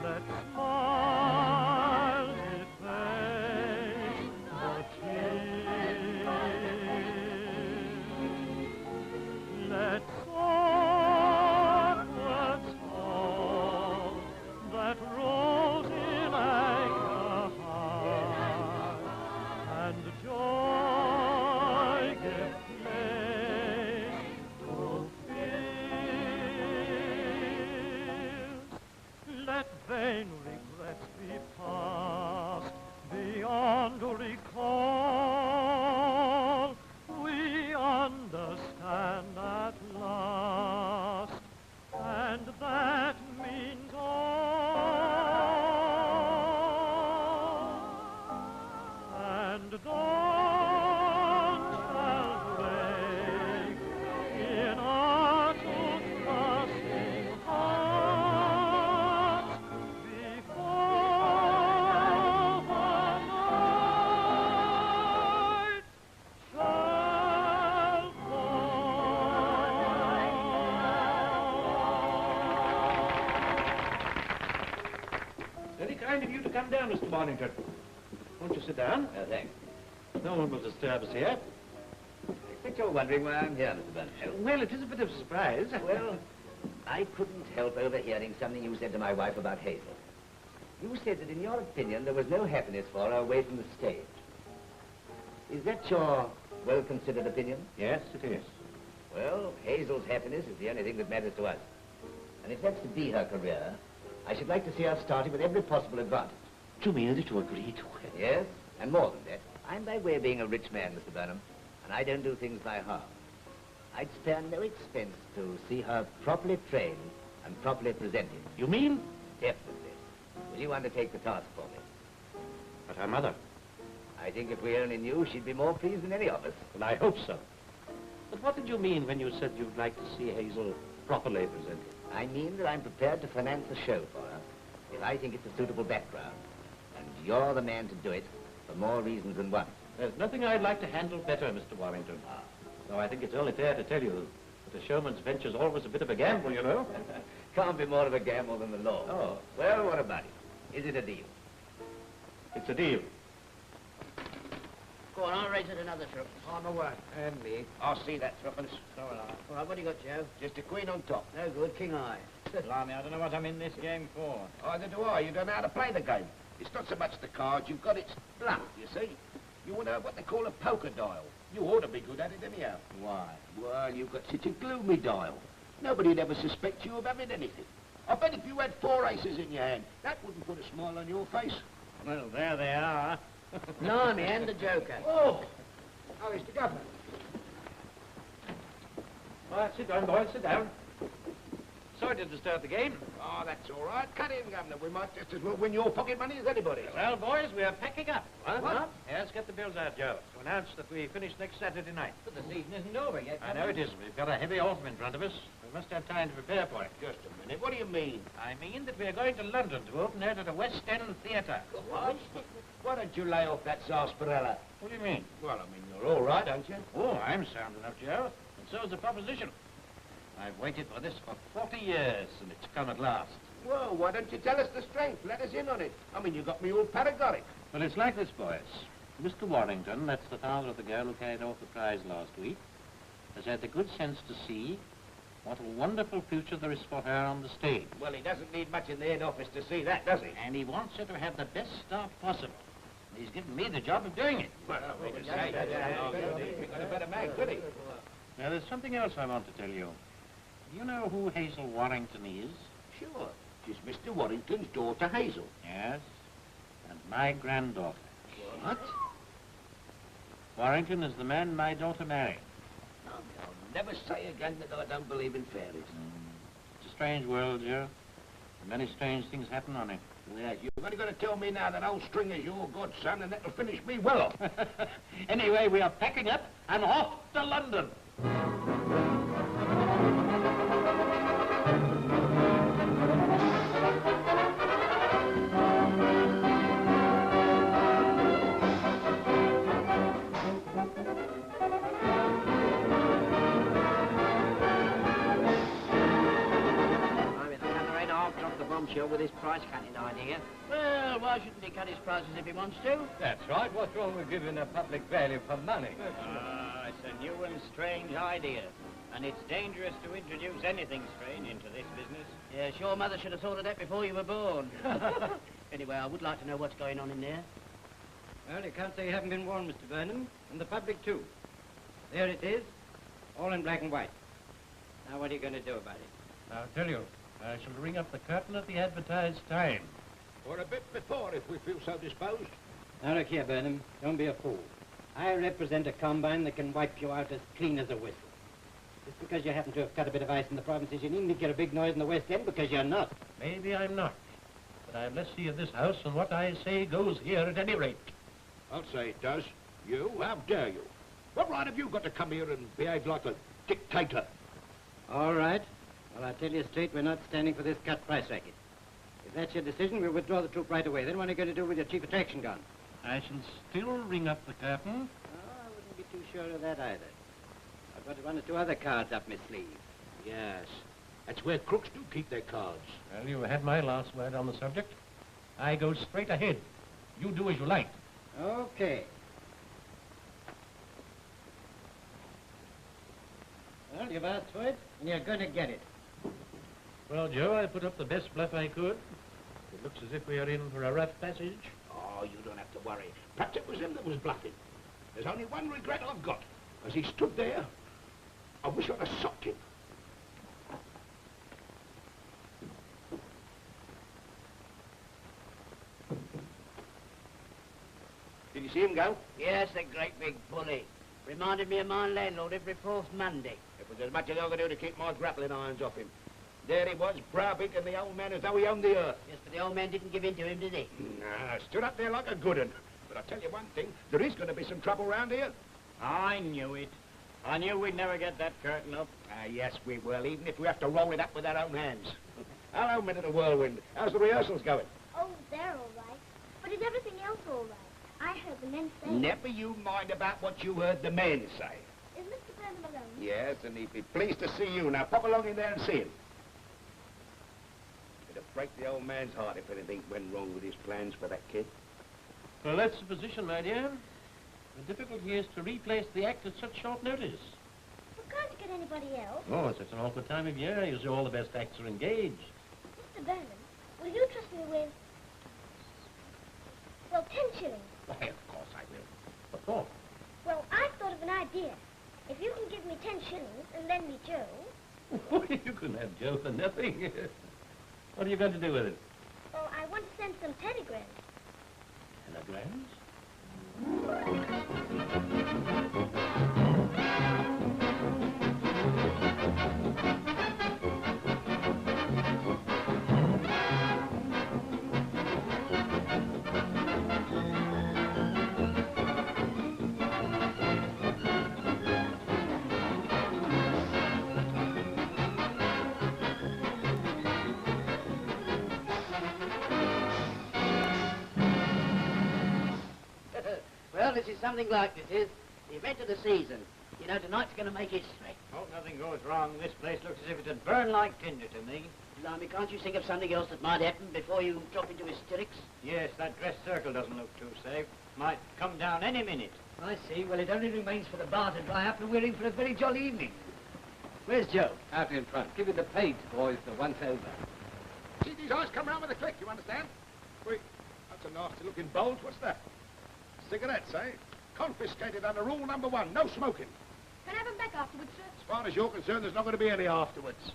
let's smile if face the tears. Let's soft words fall that rose in anger high, and joy give place to fears. Let vain regrets be past beyond recall. We understand at last, and that means all. And dawn shall break in our two trusting hearts before the night shall Very kind of you to come down, Mr. Mornington. Won't you sit down? No, thanks. No one will disturb us here. I expect you're wondering why I'm here, Mr. Burnham. Well, it is a bit of a surprise. Well, I couldn't help overhearing something you said to my wife about Hazel. You said that in your opinion there was no happiness for her away from the stage. Is that your well-considered opinion? Yes, it is. Well, Hazel's happiness is the only thing that matters to us. And if that's to be her career, I should like to see her starting with every possible advantage. Do you mean that you agree to it? Yes, and more than that. I'm by way of being a rich man, Mr. Burnham, and I don't do things by half. I'd spare no expense to see her properly trained and properly presented. You mean? Definitely. Will you undertake the task for me? But her mother. I think if we only knew, she'd be more pleased than any of us. Well, I hope so. But what did you mean when you said you'd like to see Hazel properly presented? I mean that I'm prepared to finance a show for her if I think it's a suitable background. And you're the man to do it for more reasons than one. There's nothing I'd like to handle better, Mr. Warrington. Though I think it's only fair to tell you that a showman's venture's always a bit of a gamble, you know. Can't be more of a gamble than the law. Oh. Well, what about it? Is it a deal? It's a deal. Go on, I'll raise it another truck. On the way. And me. I'll see that threepence. So will I. All right, what do you got, Joe? Just a queen on top. No good, king eye. Blimey, I don't know what I'm in this game for. Either do I. You don't know how to play the game. It's not so much the cards. You've got its bluff, you see. You want to have what they call a poker dial. You ought to be good at it anyhow. Why? Well, you've got such a gloomy dial. Nobody'd ever suspect you of having anything. I bet if you had 4 aces in your hand, that wouldn't put a smile on your face. Well, there they are. Blimey, and the joker. Oh! How is the governor? All right, sit down, boys, sit down. Sorry to disturb the game. Oh, that's all right. Cut in, Governor. We might just as well win your pocket money as anybody. Well, boys, we are packing up. What? Yes, get the bills out, Joe, to announce that we finish next Saturday night. But the season isn't over yet. I know it isn't. We've got a heavy autumn in front of us. We must have time to prepare for it. Just a minute. What do you mean? I mean that we are going to London to open it at a West End theatre. What? Why don't you lay off that sarsaparilla? What do you mean? Well, I mean, you're all right, aren't you? Oh, I'm sound enough, Joe. And so's the proposition. I've waited for this for 40 years, and it's come at last. Well, why don't you tell us the strength? Let us in on it. I mean, you got me all paregoric. Well, it's like this, boys. Mr. Warrington, that's the father of the girl who carried off the prize last week, has had the good sense to see what a wonderful future there is for her on the stage. Well, he doesn't need much in the head office to see that, does he? And he wants her to have the best start possible. He's given me the job of doing it. Well, we can say that. He got a better man, could he? Now, there's something else I want to tell you. Do you know who Hazel Warrington is? Sure. She's Mr. Warrington's daughter, Hazel. Yes, and my granddaughter. What? Warrington is the man my daughter married. I'll never say again that I don't believe in fairies. It's a strange world, Joe. And many strange things happen on it. Yeah, you've only got to tell me now that old Stringer's your godson, and that'll finish me well off. Anyway, we are packing up and off to London. Bombshell with his price cutting idea. Well, why shouldn't he cut his prices if he wants to? That's right. What's wrong with giving a public value for money? It's a new and strange idea. And it's dangerous to introduce anything strange into this business. Yeah, sure, Mother should have thought of that before you were born. Anyway, I would like to know what's going on in there. Well, you can't say you haven't been warned, Mr. Burnham. And the public, too. There it is. All in black and white. Now, what are you going to do about it? I'll tell you. I shall ring up the curtain at the advertised time. Or a bit before, if we feel so disposed. Now, look here, Burnham. Don't be a fool. I represent a combine that can wipe you out as clean as a whistle. Just because you happen to have cut a bit of ice in the provinces, you needn't get a big noise in the West End because you're not. Maybe I'm not. But I'm less see of this house, and what I say goes here at any rate. I'll say it does. You? How dare you? What right have you got to come here and behave like a dictator? All right. Well, I'll tell you straight, we're not standing for this cut price racket. If that's your decision, we'll withdraw the troop right away. Then what are you going to do with your chief attraction gun? I shall still ring up the curtain. Oh, I wouldn't be too sure of that either. I've got 1 or 2 other cards up my sleeve. Yes. That's where crooks do keep their cards. Well, you had my last word on the subject. I go straight ahead. You do as you like. Okay. Well, you've asked for it, and you're going to get it. Well, Joe, I put up the best bluff I could. It looks as if we are in for a rough passage. Oh, you don't have to worry. Perhaps it was him that was bluffing. There's only one regret I've got. As he stood there, I wish I'd have socked him. Did you see him go? Yes, the great big bully. Reminded me of my landlord every fourth Monday. It was as much as I could do to keep my grappling irons off him. There he was, browbeating the old man as though he owned the earth. Yes, but the old man didn't give in to him, did he? Nah, stood up there like a good un. But I'll tell you one thing, there is going to be some trouble round here. I knew it. I knew we'd never get that curtain up. Yes, we will, even if we have to roll it up with our own hands. Hello, men of the whirlwind. How's the rehearsals going? Oh, they're all right. But is everything else all right? I heard the men say... Never you mind about what you heard the men say. Is Mr. Burnham alone? Yes, and he'd be pleased to see you. Now, pop along in there and see him. It'd break the old man's heart if anything went wrong with his plans for that kid. Well, that's the position, my dear. The difficulty is to replace the act at such short notice. We can't get anybody else. Oh, it's such an awkward time of year. You see, all the best acts are engaged. Mr. Burnham, will you trust me with... well, 10 shillings? Why, of course I will. What for? Well, I've thought of an idea. If you can give me 10 shillings and lend me Joe... Oh, you couldn't have Joe for nothing. What are you going to do with it? Oh, I want to send some telegrams. Telegrams? Well, this is something like this is the event of the season. You know, tonight's going to make history. Hope nothing goes wrong. This place looks as if it'd burn like tinder to me. Blimey, can't you think of something else that might happen before you drop into hysterics? Yes, that dress circle doesn't look too safe. Might come down any minute. I see. Well, it only remains for the bar to dry up and we're in for a very jolly evening. Where's Joe? Out in front. Give it the page, boys, the once over. See these eyes come round with a click, you understand? Wait, that's a nasty-looking bulge. What's that? Cigarettes, eh? Confiscated under rule number 1, no smoking. Can I have them back afterwards, sir? As far as you're concerned, there's not going to be any afterwards.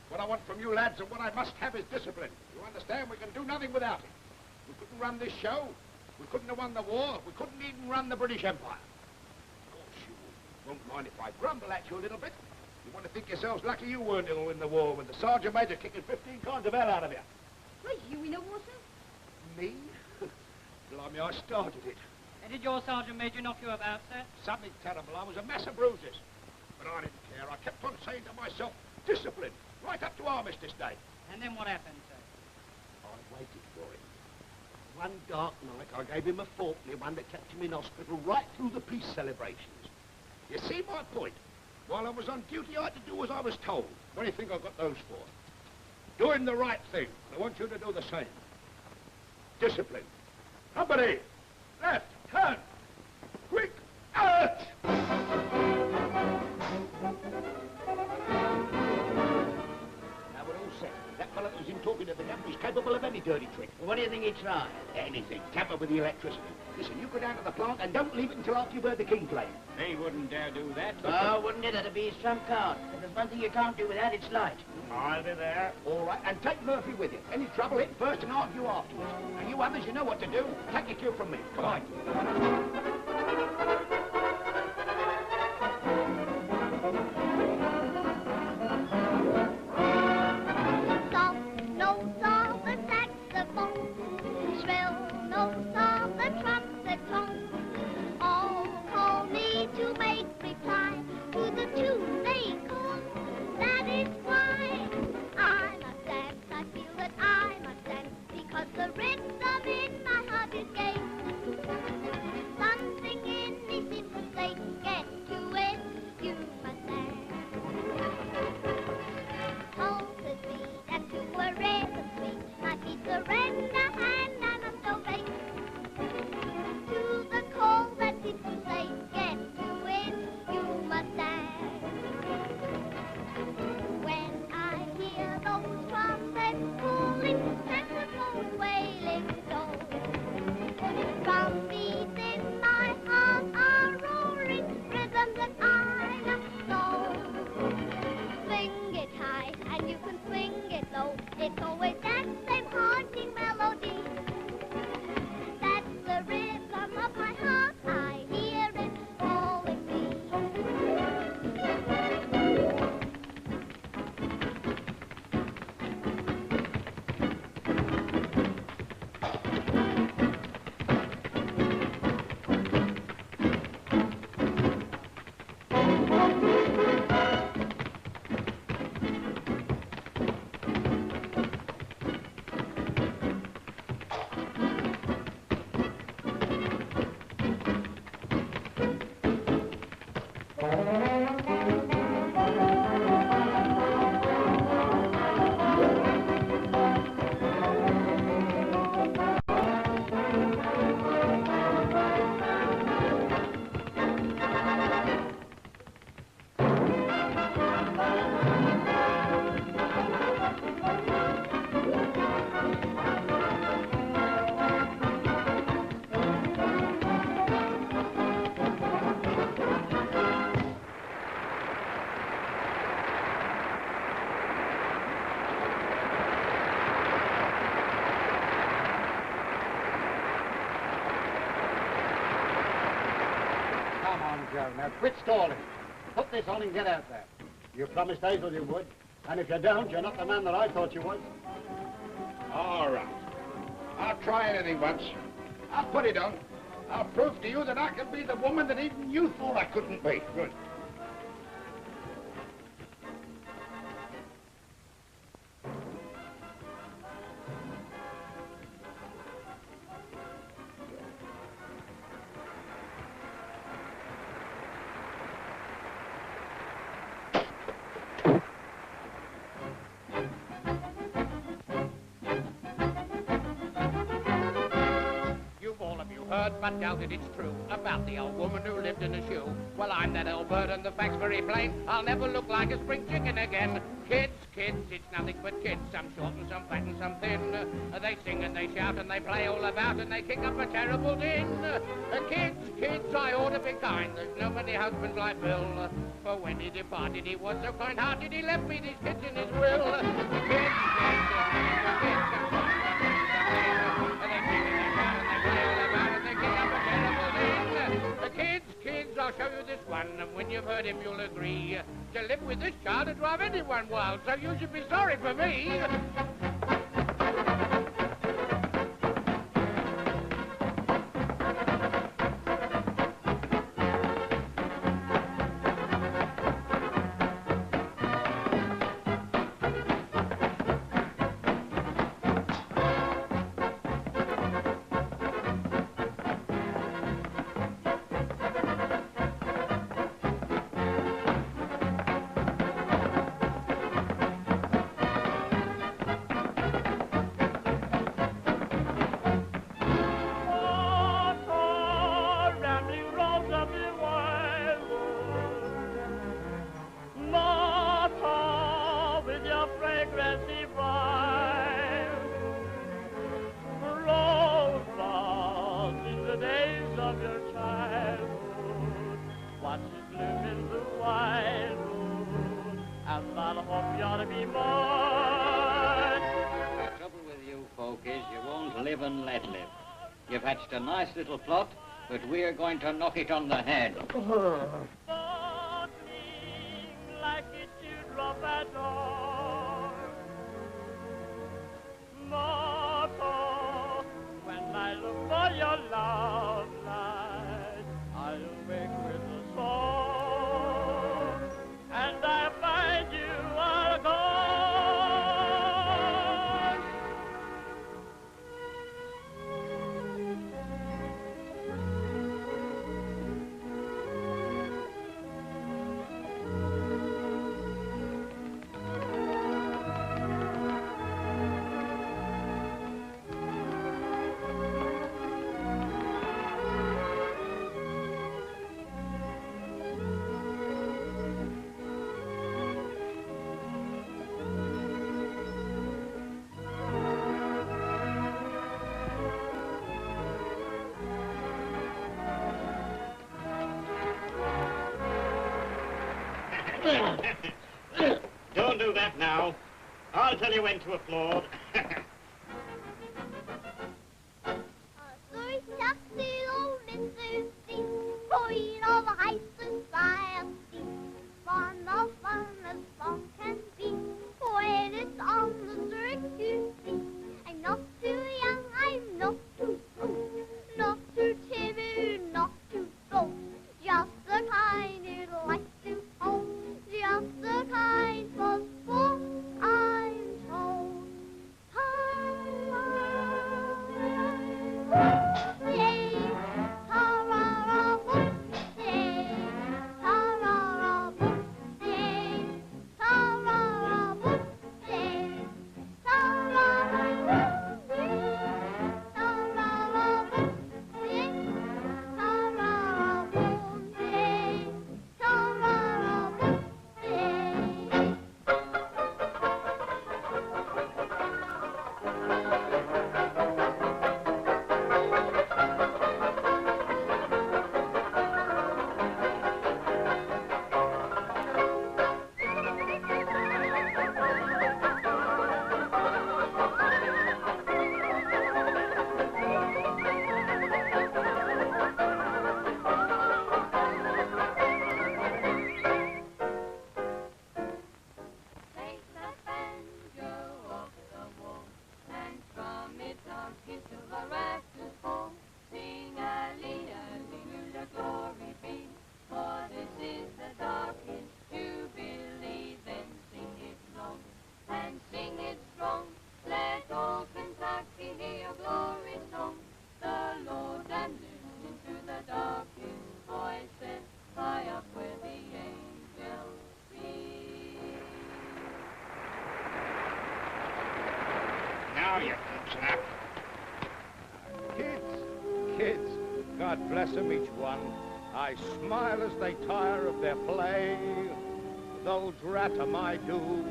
What I want from you lads and what I must have is discipline. You understand? We can do nothing without it. We couldn't run this show. We couldn't have won the war. We couldn't even run the British Empire. Of course, you won't mind if I grumble at you a little bit. You want to think yourselves lucky you weren't in the war with the Sergeant Major kicking 15 kinds of hell out of you. Was you in the war, sir? Me? Blimey, I started it. And did your Sergeant Major knock you about, sir? Something terrible. I was a mass of bruises. But I didn't care. I kept on saying to myself, discipline, right up to Armistice Day. And then what happened, sir? I waited for him. One dark night, I gave him a Faulkner, one that kept him in hospital right through the peace celebrations. You see my point? While I was on duty, I had to do as I was told. What do you think I got those for? Doing the right thing. I want you to do the same. Discipline. Company! Left! Turn! Quick! Out! Now we're all set. That fellow that was in talking to the governor is capable of any dirty trick. Well, what do you think he tried? Anything. Tamper with the electricity. Listen, you go down to the plant and don't leave it until after you've heard the king play. He wouldn't dare do that. Oh, wouldn't it? That'd be his trump card. If there's one thing you can't do without, it's light. I'll be there. All right, and take Murphy with you. Any trouble, hit first and argue afterwards. And you others, you know what to do. Take your cue from me. Come on. Come on, Joe. Now quit stalling. Put this on and get out there. You promised Hazel you would. And if you don't, you're not the man that I thought you was. All right. I'll try anything once. I'll put it on. I'll prove to you that I can be the woman that even you thought I couldn't be. Good. You've all of you heard, but doubted it's true, about the old woman who lived in a shoe. Well, I'm that old bird and the fact's very plain. I'll never look like a spring chicken again. Kids, it's nothing but kids. Some short and some fat and some thin. They sing and they shout and they play all about and they kick up a terrible din. Kids, I ought to be kind. There's no many husbands like Bill. For when he departed, he was so kind-hearted, he left me these kids in his will. Kids, I'll show you this one, and when you've heard him, you'll agree. To live with this child would drive anyone wild, so you should be sorry for me. You've hatched a nice little plot, but we're going to knock it on the head. Like it should drop at all. Mortal, when I look for your love light, I awake with a song, and I find you are gone. Don't do that now. I'll tell you when to applaud. Queen of high society, fun of fun as fun can be. When it's on the circuit, you see, I'm not too young, I'm not too old, not too timid, not too bold, just the kind you'd like to hold, just the kind for sport, I'm told. Hey, ha-ra-ra, hey. now, you chap. Kids, God bless them each one. I smile as they tire of their play. Those ratum I do,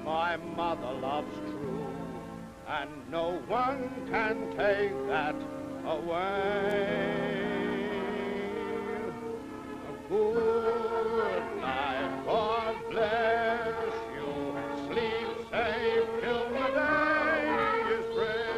my mother loves true, and no one can take that away. Good night, God bless you. Sleep safe till the day is breaking.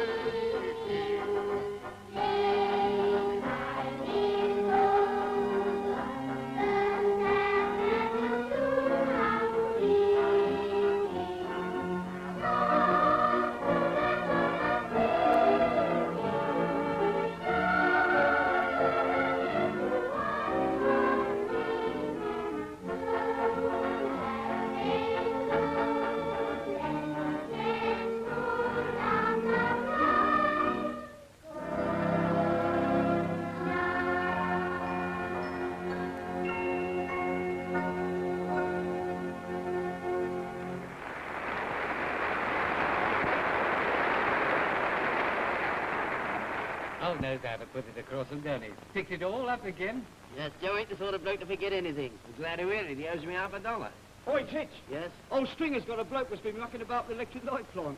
Oh, no doubt I put it across and done it. Picked it all up again. Yes, Joe ain't the sort of bloke to forget anything. I'm glad to hear it. He owes me $50. Oi, Titch. Yes? Old Stringer's got a bloke that's been mucking about the electric light plant.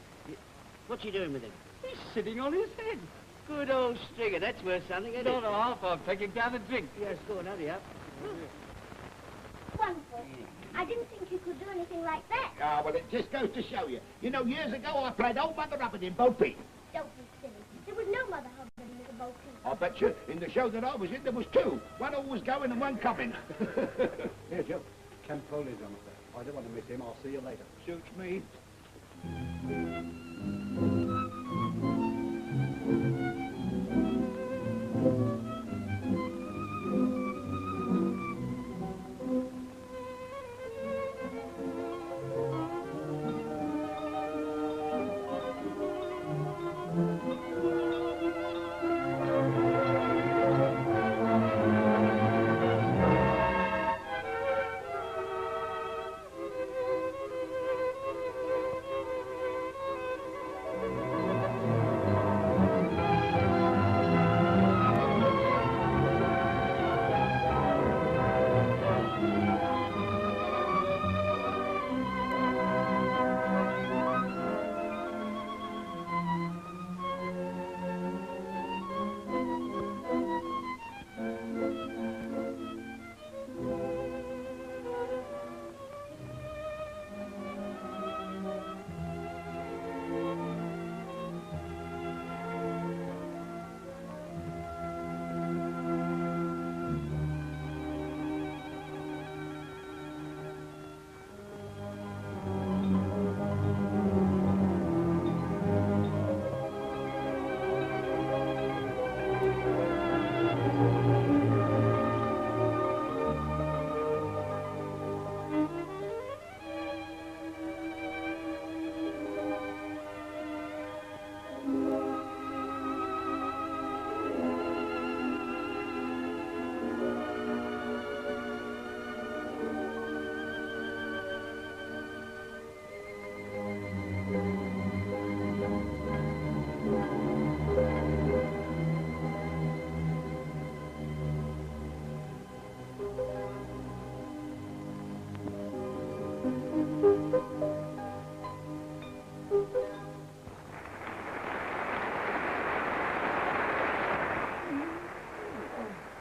What's he doing with him? He's sitting on his head. Good old Stringer. That's worth something, isn't it? Not a half of. Take a down and drink. Yes, go on, hurry up. Wonderful. I didn't think you could do anything like that. Ah, well, it just goes to show you. You know, years ago I played Old Mother Hubbard in Bo Peep. Don't be silly. There was no Mother Hubbard in the Bo Peep. I bet you, in the show that I was in, there was two. One always going and one coming. Here, Joe. Ken Foley's on up there. I don't want to miss him. I'll see you later. Suits me.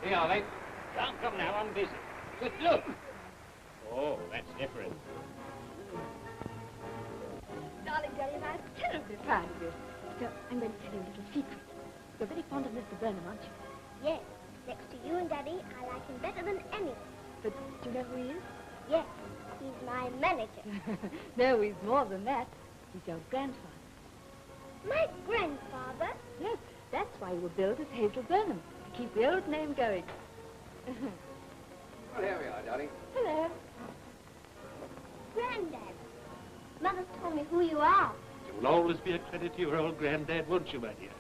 Here, Ollie. Don't come now, I'm busy. But look! Oh, that's different. Darling Daddy, I'm terribly proud of you. So, I'm going to tell you a little secret. You're very fond of Mr. Burnham, aren't you? Yes. Next to you and Daddy, I like him better than anyone. But do you know who he is? Yes. He's my manager. No, he's more than that. He's your grandfather. My grandfather? Yes, that's why you were billed as Hazel Burnham, to keep the old name going. Well, here we are, darling. Hello. Granddad. Mother's told me who you are. You will always be a credit to your old granddad, won't you, my dear?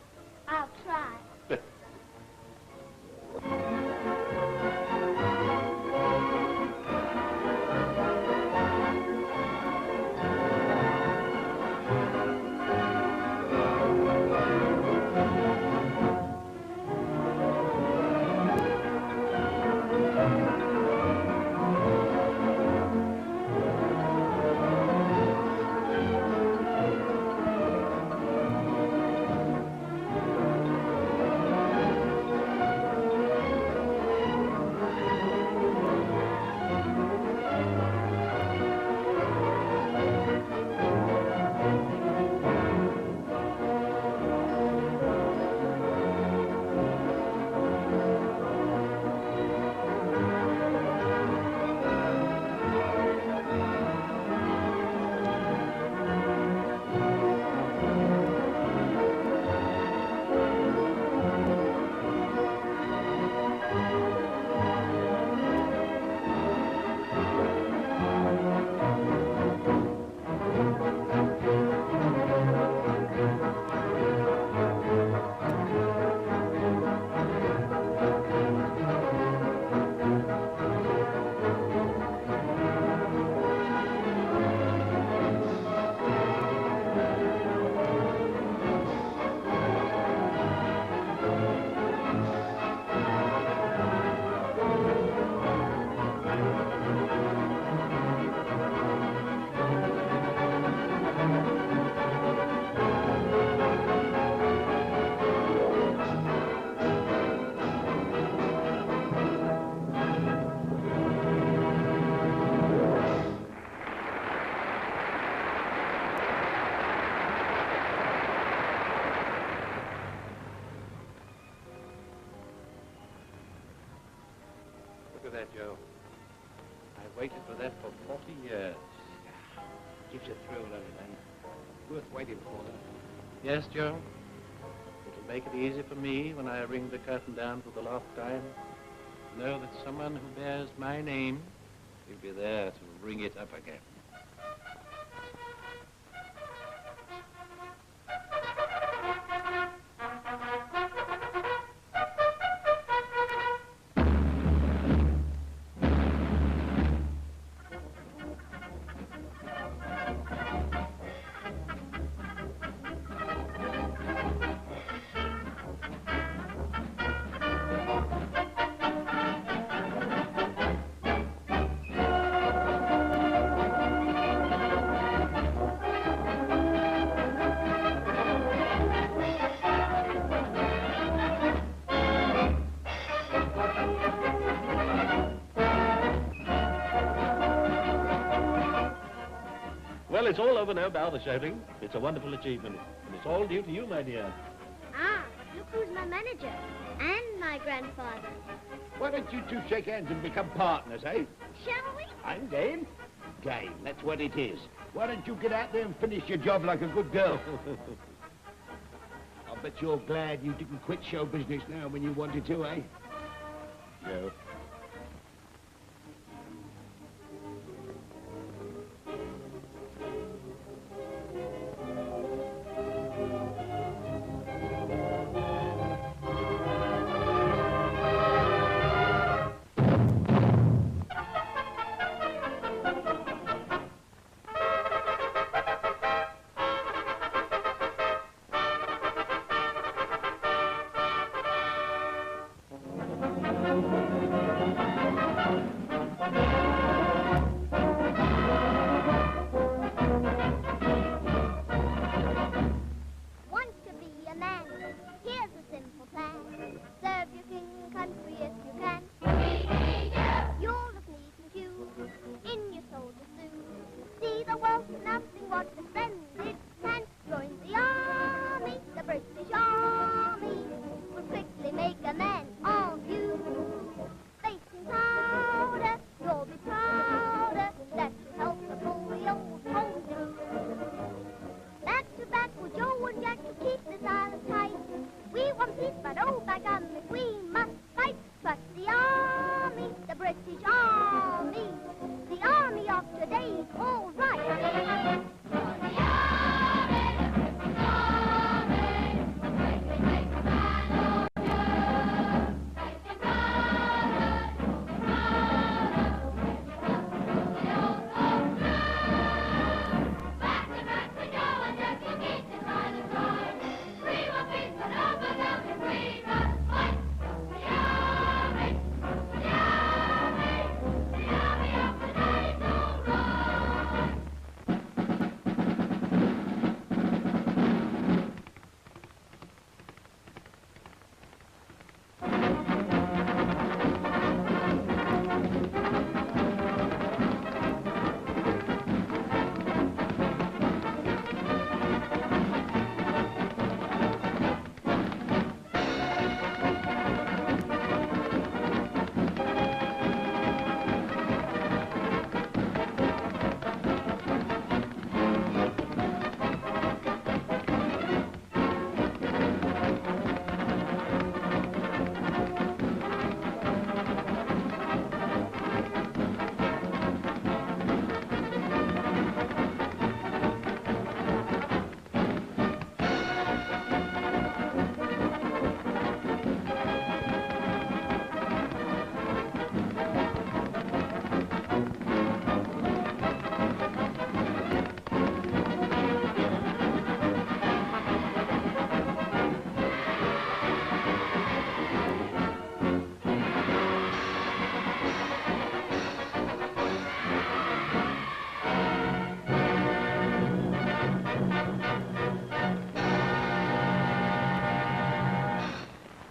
I'll try. Joe. I waited for that for 40 years. Gives a thrill, doesn't it, then? Worth waiting for, though. Yes, Joe. It'll make it easy for me when I ring the curtain down for the last time. Know that someone who bears my name will be there to ring it up again. Well, it's all over now, bar the shouting. It's a wonderful achievement, and it's all due to you, my dear. Ah, but look who's my manager. And my grandfather. Why don't you two shake hands and become partners, eh? Shall we? I'm game. Game, that's what it is. Why don't you get out there and finish your job like a good girl? I bet you're glad you didn't quit show business now when you wanted to, eh? Joe. The army of today is all